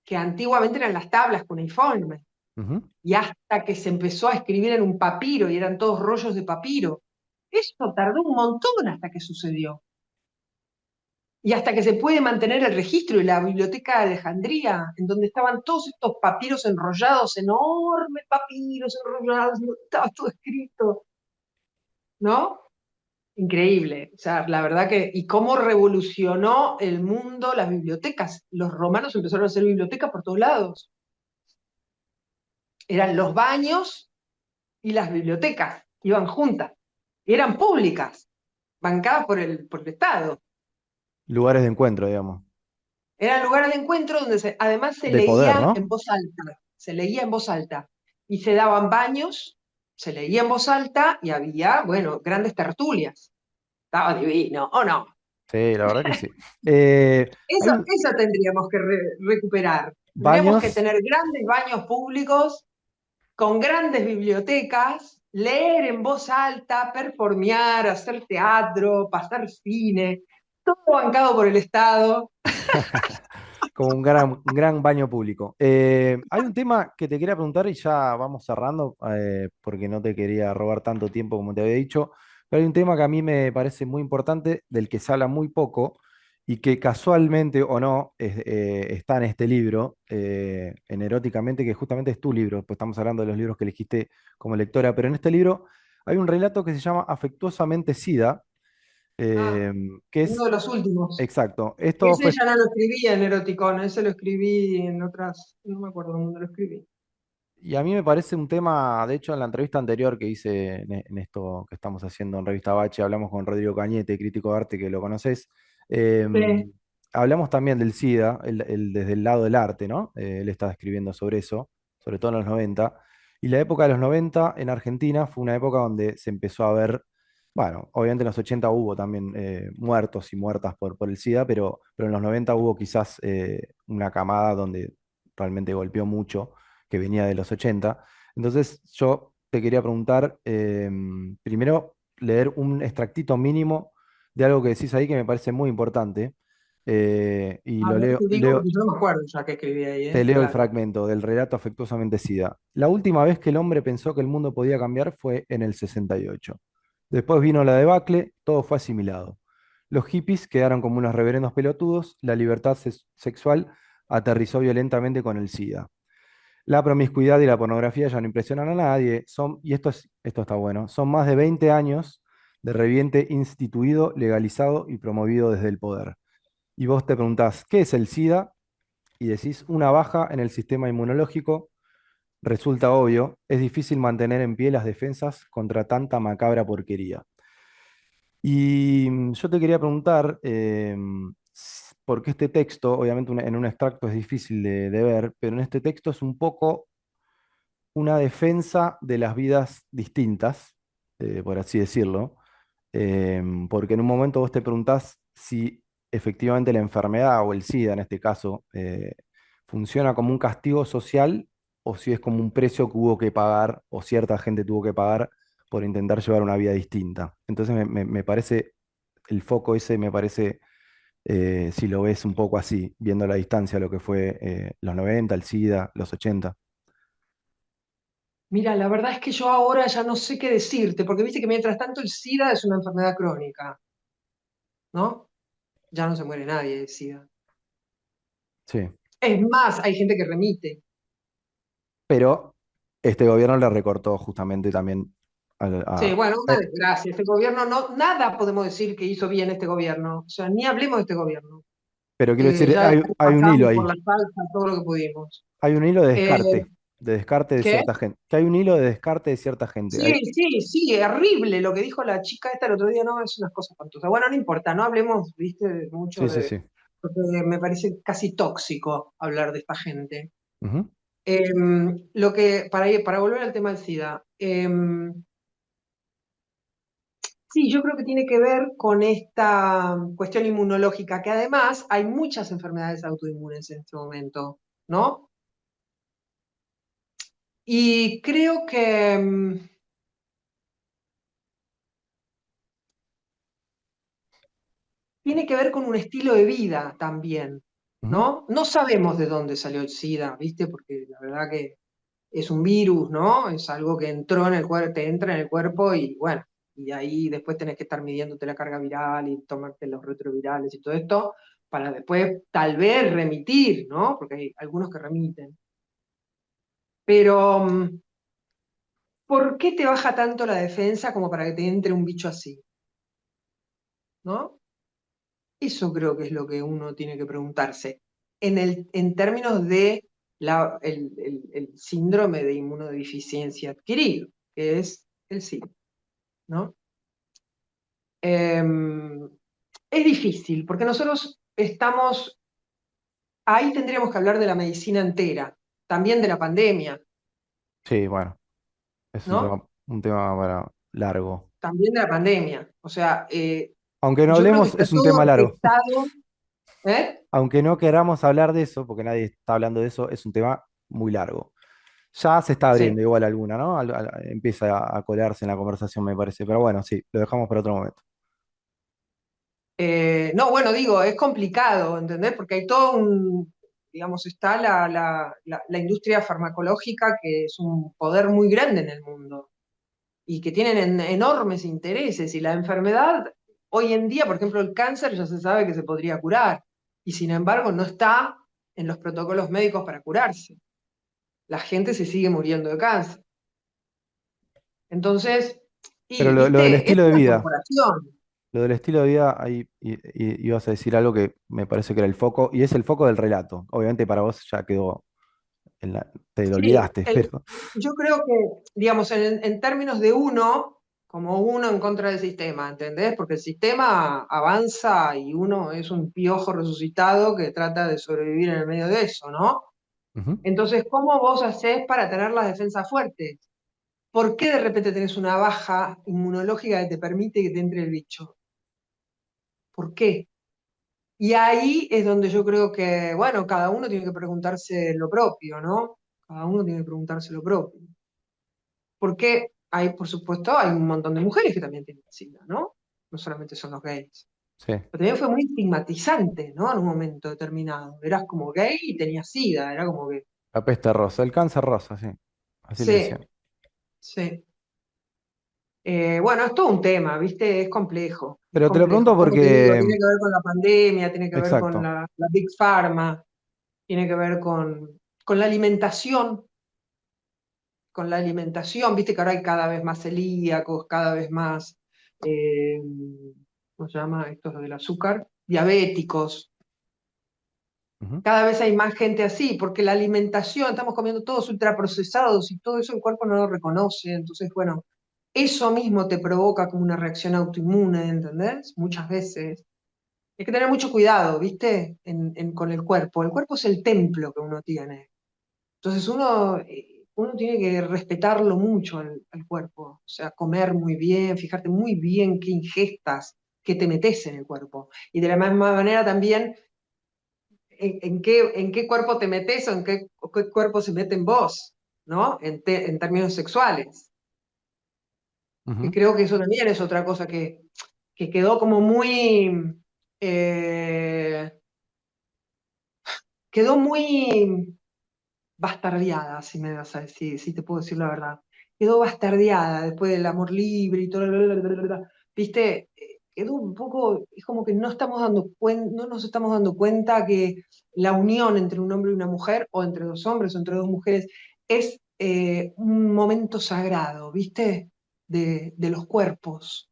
que antiguamente eran las tablas cuneiformes, Ujú. y hasta que se empezó a escribir en un papiro y eran todos rollos de papiro. Eso tardó un montón hasta que sucedió. Y hasta que se puede mantener el registro de la Biblioteca de Alejandría, en donde estaban todos estos papiros enrollados, enormes papiros enrollados, y estaba todo escrito, ¿no? Increíble. O sea, la verdad que, y cómo revolucionó el mundo las bibliotecas. Los romanos empezaron a hacer bibliotecas por todos lados. Eran los baños y las bibliotecas, iban juntas. Y eran públicas, bancadas por el Estado. Lugares de encuentro, digamos. Eran lugares de encuentro donde además se De poder, leía en ¿no? voz alta. Se leía en voz alta. Y se daban baños, se leía en voz alta y había, bueno, grandes tertulias. Estaba divino, ¿o no? Sí, la verdad que sí. Hay un, Eso tendríamos que recuperar. Tendríamos que baños. tener grandes baños públicos con grandes bibliotecas, leer en voz alta, performear, hacer teatro, pasar cine, todo bancado por el Estado. Como un gran baño público. Hay un tema que te quería preguntar y ya vamos cerrando, porque no te quería robar tanto tiempo como te había dicho, pero hay un tema que a mí me parece muy importante, del que se habla muy poco y que casualmente o no está en este libro, en Eróticamente, que justamente es tu libro, pues estamos hablando de los libros que elegiste como lectora, pero en este libro hay un relato que se llama Afectuosamente Sida, Ah, eh, que uno es, de los últimos. exacto, esto Ese fue. ya no lo escribí en Eroticón, ese lo escribí en otras, no me acuerdo dónde lo escribí. Y a mí me parece un tema, de hecho, en la entrevista anterior que hice en esto que estamos haciendo en Revista Bache, hablamos con Rodrigo Cañete, crítico de arte, que lo conoces. Sí. Hablamos también del SIDA, desde el lado del arte, ¿no? Él estaba escribiendo sobre eso, sobre todo en los 90. Y la época de los 90 en Argentina fue una época donde se empezó a ver, bueno, obviamente en los 80 hubo también muertos y muertas por el SIDA, pero en los 90 hubo quizás una camada donde realmente golpeó mucho que venía de los 80. Entonces yo te quería preguntar, primero, leer un extractito mínimo de algo que decís ahí que me parece muy importante. Y A lo ver, leo, te digo, porque yo no me acuerdo ya que escribí ahí, te ¿eh? leo el Claro. fragmento del relato Afectuosamente Sida. La última vez que el hombre pensó que el mundo podía cambiar fue en el 68. Después vino la debacle, todo fue asimilado. Los hippies quedaron como unos reverendos pelotudos, la libertad sexual aterrizó violentamente con el SIDA. La promiscuidad y la pornografía ya no impresionan a nadie. Y esto está bueno, son más de 20 años de reviente instituido, legalizado y promovido desde el poder. Y vos te preguntás, ¿qué es el SIDA? Y decís, una baja en el sistema inmunológico. Resulta obvio, es difícil mantener en pie las defensas contra tanta macabra porquería. Y yo te quería preguntar, porque este texto, obviamente en un extracto es difícil de ver, pero en este texto es un poco una defensa de las vidas distintas, por así decirlo, porque en un momento vos te preguntás si efectivamente la enfermedad o el SIDA en este caso funciona como un castigo social o si es como un precio que hubo que pagar o cierta gente tuvo que pagar por intentar llevar una vida distinta. Entonces me parece, el foco ese me parece, si lo ves un poco así, viendo a la distancia lo que fue los 90, el SIDA, los 80. Mira, la verdad es que yo ahora ya no sé qué decirte, porque viste que mientras tanto el SIDA es una enfermedad crónica, ¿no? Ya no se muere nadie de SIDA. Sí. Es más, hay gente que remite. Pero este gobierno le recortó justamente también Sí, bueno, una desgracia. Este gobierno no, nada podemos decir que hizo bien este gobierno. O sea, ni hablemos de este gobierno. pero quiero decir, Ya hay un hilo pasamos por ahí, la salsa todo lo que pudimos. hay un hilo Eh, de descarte de ¿Qué? cierta gente, que hay un hilo de descarte de cierta gente. Sí, sí, sí, horrible lo que dijo la chica esta el otro día, no, es unas cosas espantosas. Bueno, no importa, no hablemos, viste, mucho Sí, sí, de, sí. porque me parece casi tóxico hablar de esta gente. Ujú. Para volver al tema del SIDA, sí, yo creo que tiene que ver con esta cuestión inmunológica, que además hay muchas enfermedades autoinmunes en este momento, ¿no? Y creo que tiene que ver con un estilo de vida también, Ujú. ¿no? No sabemos de dónde salió el SIDA, ¿viste? Porque la verdad que es un virus, ¿no? Es algo que entró en el cuerpo, te entra en el cuerpo y bueno, y ahí después tenés que estar midiéndote la carga viral y tomarte los retrovirales y todo esto para después tal vez remitir, ¿no? Porque hay algunos que remiten. Pero, ¿por qué te baja tanto la defensa como para que te entre un bicho así, ¿no? Eso creo que es lo que uno tiene que preguntarse. En términos de el síndrome de inmunodeficiencia adquirido, que es el SIDA, ¿no? Em, es difícil, porque nosotros estamos, ahí tendríamos que hablar de la medicina entera, también de la pandemia, Sí, bueno, es ¿no? un tema para largo. También de la pandemia. O sea, Aunque no yo creo que hablemos, está es un todo tema largo. orquestado, ¿eh? Aunque no queramos hablar de eso, porque nadie está hablando de eso, es un tema muy largo. Ya se está Sí. abriendo igual alguna, ¿no? Empieza a colarse en la conversación, me parece. Pero bueno, sí, lo dejamos para otro momento. No, bueno, digo, es complicado, ¿entendés? Porque hay todo un, digamos, está la industria farmacológica que es un poder muy grande en el mundo y que tienen enormes intereses y la enfermedad, hoy en día, por ejemplo, el cáncer ya se sabe que se podría curar y sin embargo no está en los protocolos médicos para curarse. La gente se sigue muriendo de cáncer. Entonces, Pero y lo del viste, es estilo de una vida, corporación. lo del estilo de vida, ahí ibas a decir algo que me parece que era el foco, y es el foco del relato. Obviamente para vos ya quedó, te lo Sí, olvidaste, pero... yo creo que, digamos, en términos de uno, como uno en contra del sistema, ¿entendés? Porque el sistema avanza y uno es un piojo resucitado que trata de sobrevivir en el medio de eso, ¿no? Ujú. Entonces, ¿cómo vos hacés para tener las defensas fuertes? ¿Por qué de repente tenés una baja inmunológica que te permite que te entre el bicho? ¿Por qué? Y ahí es donde yo creo que, bueno, cada uno tiene que preguntarse lo propio, ¿no? Cada uno tiene que preguntarse lo propio. Porque hay, por supuesto, hay un montón de mujeres que también tienen SIDA, ¿no? No solamente son los gays. Sí, Pero también fue muy estigmatizante, ¿no? En un momento determinado. Eras como gay y tenías SIDA, era como que... la peste rosa, el cáncer rosa, sí, así le Sí, decían. sí. Bueno, es todo un tema, ¿viste? Es complejo, es Pero te lo pregunto complejo. Como te digo, tiene porque, que ver con la pandemia, tiene que ver con exacto. la Big Pharma, tiene que ver con la alimentación, con la alimentación, viste que ahora hay cada vez más celíacos, cada vez más, eh, ¿cómo se llama? Estos del azúcar, diabéticos. Ujú, Cada vez hay más gente así, porque la alimentación, estamos comiendo todos ultraprocesados y todo eso el cuerpo no lo reconoce. Entonces, bueno, eso mismo te provoca como una reacción autoinmune, ¿entendés? Muchas veces. Hay que tener mucho cuidado, ¿viste? Con el cuerpo. El cuerpo es el templo que uno tiene. Entonces uno tiene que respetarlo mucho al cuerpo, o sea, comer muy bien, fijarte muy bien qué ingestas, qué te metes en el cuerpo. Y de la misma manera también en qué cuerpo te metes o qué cuerpo se mete en vos, ¿no? En términos sexuales. Que ujú, creo que eso también es otra cosa que quedó como muy... eh, quedó muy bastardeada, si me vas a decir, si te puedo decir la verdad. Quedó bastardeada después del amor libre y todo, ¿viste? Quedó un poco, es como que no estamos dando no nos estamos dando cuenta que la unión entre un hombre y una mujer, o entre dos hombres o entre dos mujeres, es un momento sagrado, ¿viste? De los cuerpos.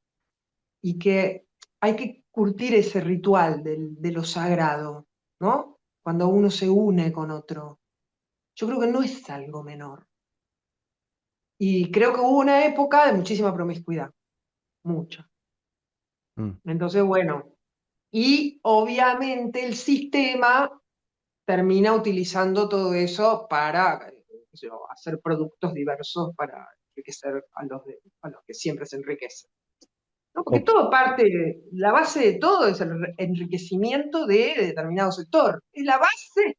Y que hay que curtir ese ritual de lo sagrado, ¿no? Cuando uno se une con otro. Yo creo que no es algo menor. Y creo que hubo una época de muchísima promiscuidad, mucha. mm. Entonces, bueno, y obviamente el sistema termina utilizando todo eso para qué sé yo, hacer productos diversos para enriquecer a los que siempre se enriquecen. ¿No? Porque O- todo parte, la base de todo es el enriquecimiento de determinado sector. Es la base.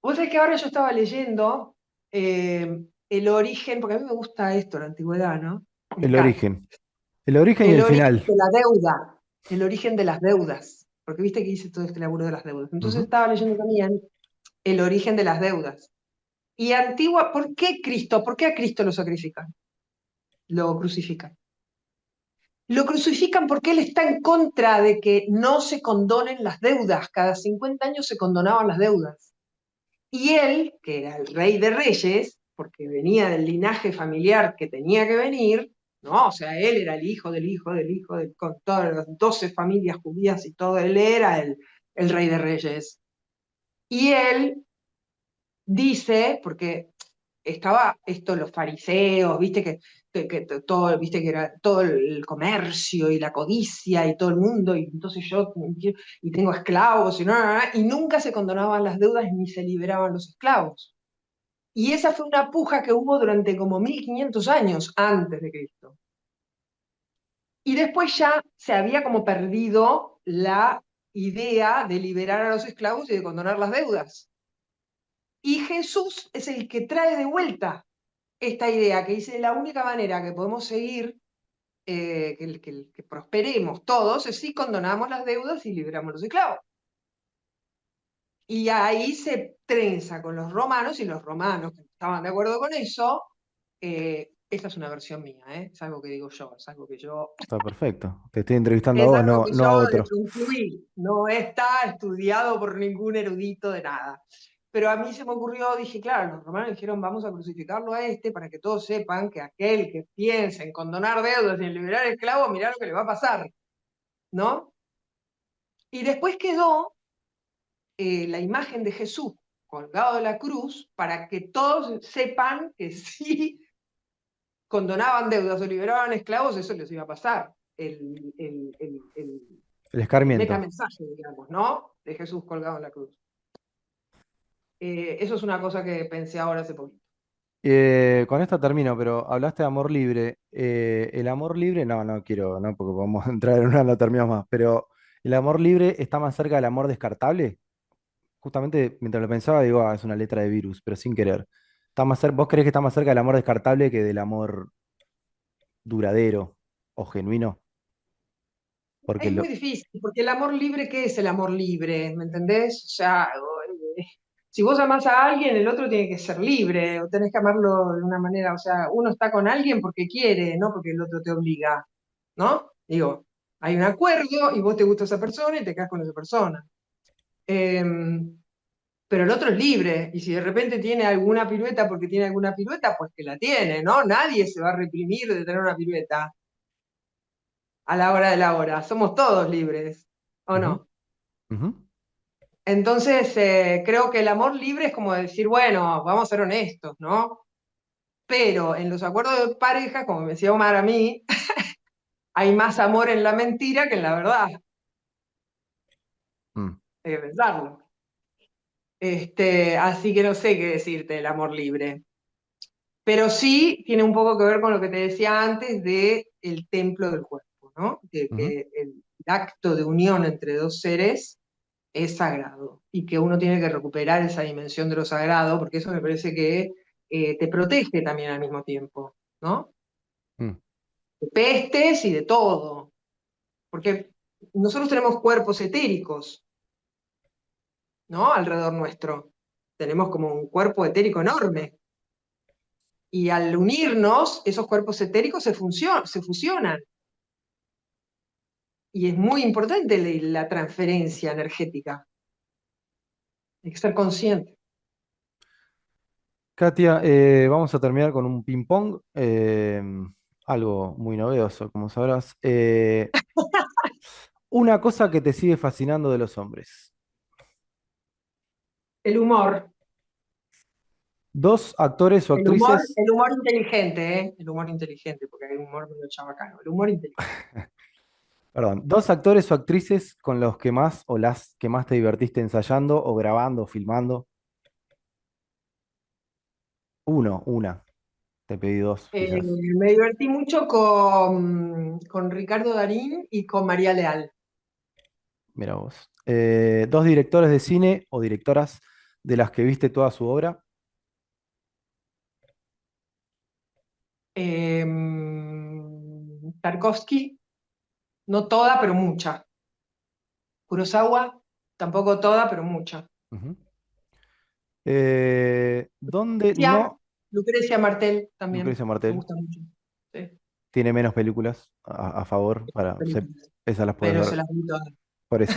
Vos sabés que ahora yo estaba leyendo, el origen, porque a mí me gusta esto, la antigüedad, ¿no? Me El encanta. origen. El origen y El el origen final. de la deuda, el origen de las deudas, porque viste que hice todo este laburo de las deudas. Entonces Ujú. estaba leyendo también el origen de las deudas. Y antigua, ¿por qué Cristo? ¿Por qué a Cristo lo sacrifican? Lo crucifican. Lo crucifican porque él está en contra de que no se condonen las deudas. Cada 50 años se condonaban las deudas. Y él, que era el rey de reyes, porque venía del linaje familiar que tenía que venir, ¿no? O sea, él era el hijo del hijo del hijo, con todas las 12 familias judías y todo, él era el rey de reyes. Y él dice, porque estaba esto, los fariseos, viste que todo, viste que era todo el comercio y la codicia y todo el mundo, y entonces yo y tengo esclavos y, no, no, no, y nunca se condonaban las deudas ni se liberaban los esclavos. Y esa fue una puja que hubo durante como 1500 años antes de Cristo. Y después ya se había como perdido la idea de liberar a los esclavos y de condonar las deudas. Y Jesús es el que trae de vuelta esta idea, que dice la única manera que podemos seguir, que prosperemos todos, es si condonamos las deudas y liberamos a los esclavos. Y ahí se trenza con los romanos, y los romanos que estaban de acuerdo con eso, esta es una versión mía, es algo que digo yo, es algo que yo, Está perfecto. Te estoy entrevistando a es vos, algo no, que no a yo otro. concluí, no está estudiado por ningún erudito de nada. Pero a mí se me ocurrió, dije, claro, los romanos dijeron, vamos a crucificarlo a este para que todos sepan que aquel que piensa en condonar deudas y en liberar esclavos, mirá lo que le va a pasar, ¿no? Y después quedó la imagen de Jesús colgado de la cruz para que todos sepan que si condonaban deudas o liberaban esclavos, eso les iba a pasar. El El escarmiento. metamensaje, digamos, ¿no? De Jesús colgado en la cruz. Eso es una cosa que pensé ahora hace poquito. Con esto termino, pero hablaste de amor libre. El amor libre, no, no quiero, no, porque podemos entrar en una, no terminamos más, pero ¿el amor libre está más cerca del amor descartable? Justamente mientras lo pensaba, digo, es una letra de virus, pero sin querer. ¿Vos creés que está más cerca del amor descartable que del amor duradero o genuino? Porque Es muy difícil, porque el amor libre, ¿qué es el amor libre? ¿Me entendés? O sea, si vos amás a alguien, el otro tiene que ser libre, o tenés que amarlo de una manera, o sea, uno está con alguien porque quiere, no porque el otro te obliga, ¿no? Digo, hay un acuerdo y vos te gusta esa persona y te quedás con esa persona. Pero el otro es libre, y si de repente tiene alguna pirueta porque tiene alguna pirueta, pues que la tiene, ¿no? Nadie se va a reprimir de tener una pirueta a la hora de la hora. Somos todos libres, ¿o ujú, no? ujú, Entonces, creo que el amor libre es como decir, bueno, vamos a ser honestos, ¿no? Pero en los acuerdos de pareja, como me decía Omar a mí, hay más amor en la mentira que en la verdad. mm. Hay que pensarlo. Así que no sé qué decirte del amor libre. Pero sí tiene un poco que ver con lo que te decía antes de el templo del cuerpo, ¿no? Ujú. Que el acto de unión entre dos seres es sagrado y que uno tiene que recuperar esa dimensión de lo sagrado, porque eso me parece que te protege también al mismo tiempo, ¿no? Mm. De pestes y de todo, porque nosotros tenemos cuerpos etéricos, ¿no? Alrededor nuestro. Tenemos como un cuerpo etérico enorme. Y al unirnos, esos cuerpos etéricos se fusionan. Y es muy importante la transferencia energética. Hay que ser consciente. Katia, vamos a terminar con un ping-pong, algo muy novedoso, como sabrás. Una cosa que te sigue fascinando de los hombres. El humor, Dos actores o actrices, el humor inteligente, ¿eh? El humor inteligente, porque hay un humor medio chabacano. El humor inteligente. perdón, dos actores o actrices con los que más o las que más te divertiste ensayando o grabando o filmando. Uno, una. Te pedí dos, quizás. Me divertí mucho con Ricardo Darín y con María Leal. Mira vos. Dos directores de cine o directoras de las que viste toda su obra. Tarkovsky, no toda, pero mucha. Kurosawa, tampoco toda, pero mucha. Ujú. ¿Dónde Lucrecia, no? Lucrecia Martel también, Lucrecia me Martel gusta mucho. Sí, tiene menos películas a favor, películas, esas las puedes pero se ver las vi todas. por eso.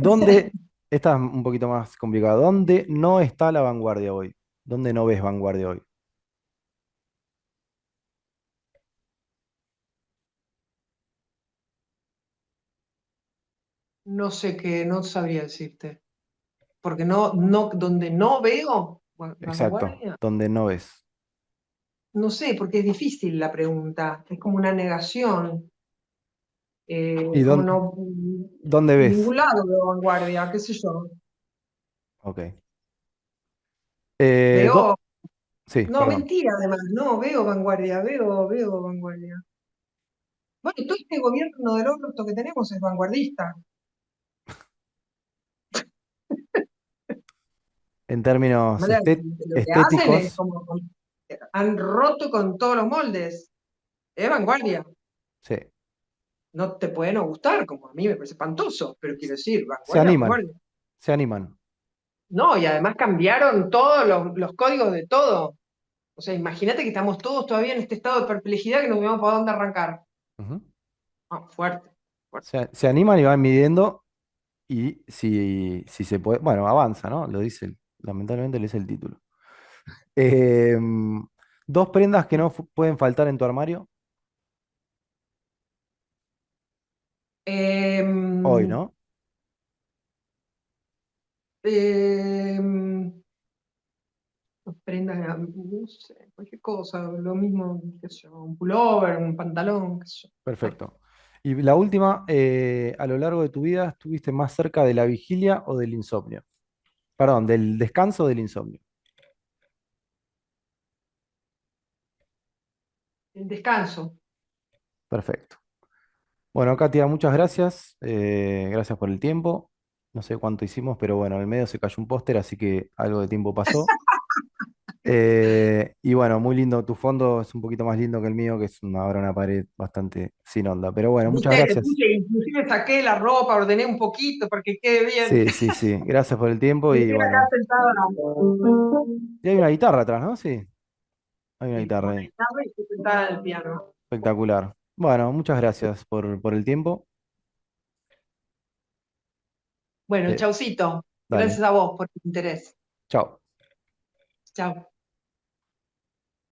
¿Dónde? Esta es un poquito más complicada. ¿Dónde no está la vanguardia hoy? ¿Dónde no ves vanguardia hoy? No sé qué, no sabría decirte. Porque donde no veo Exacto, vanguardia, ¿dónde no ves? no sé, porque es difícil la pregunta. Es como una negación. ¿Y Como no, dónde en ves? ningún lado veo vanguardia, qué sé yo. Ok. Veo, Sí, no, perdón. mentira además, no, veo vanguardia. Bueno, todo este gobierno del orto que tenemos es vanguardista. En términos Lo que hacen es estéticos, como, han roto con todos los moldes. Es vanguardia. sí. No te puede no gustar, como a mí me parece espantoso, pero quiero decir, Se vanguardia, animan, vanguardia. se animan. No, y además cambiaron todos los códigos de todo. O sea, imagínate que estamos todos todavía en este estado de perplejidad que no sabemos para dónde arrancar. Ujú. No, fuerte, fuerte. Se animan y van midiendo y si se puede, bueno, avanza, ¿no? Lo dice, lamentablemente lo dice el título. Dos prendas que no pueden faltar en tu armario hoy, Em, ¿no? em, Prendas, no sé, cualquier cosa, lo mismo, qué sé yo, un pullover, un pantalón, qué sé yo. Bueno, Perfecto. Y la última, a lo largo de tu vida, ¿estuviste más cerca de la vigilia o del insomnio? Perdón, del descanso o del insomnio. el descanso. Perfecto. Bueno, Katia, muchas gracias. Gracias por el tiempo. No sé cuánto hicimos, pero bueno, en el medio se cayó un póster, así que algo de tiempo pasó. Y bueno, muy lindo. Tu fondo es un poquito más lindo que el mío, que es ahora una pared bastante sin onda. Pero bueno, muchas ¿Viste? Le gracias. puse, inclusive saqué la ropa, ordené un poquito para que quede bien. Sí, sí, sí. Gracias por el tiempo Me y quedé acá bueno. sentada. Y hay una guitarra atrás, ¿no? Sí, hay una Sí, guitarra una ahí. guitarra y estoy sentada en el piano. Espectacular. Bueno, muchas gracias por el tiempo. Bueno, Eh, chaucito. Dale. Gracias a vos por tu interés. Chao. Chao.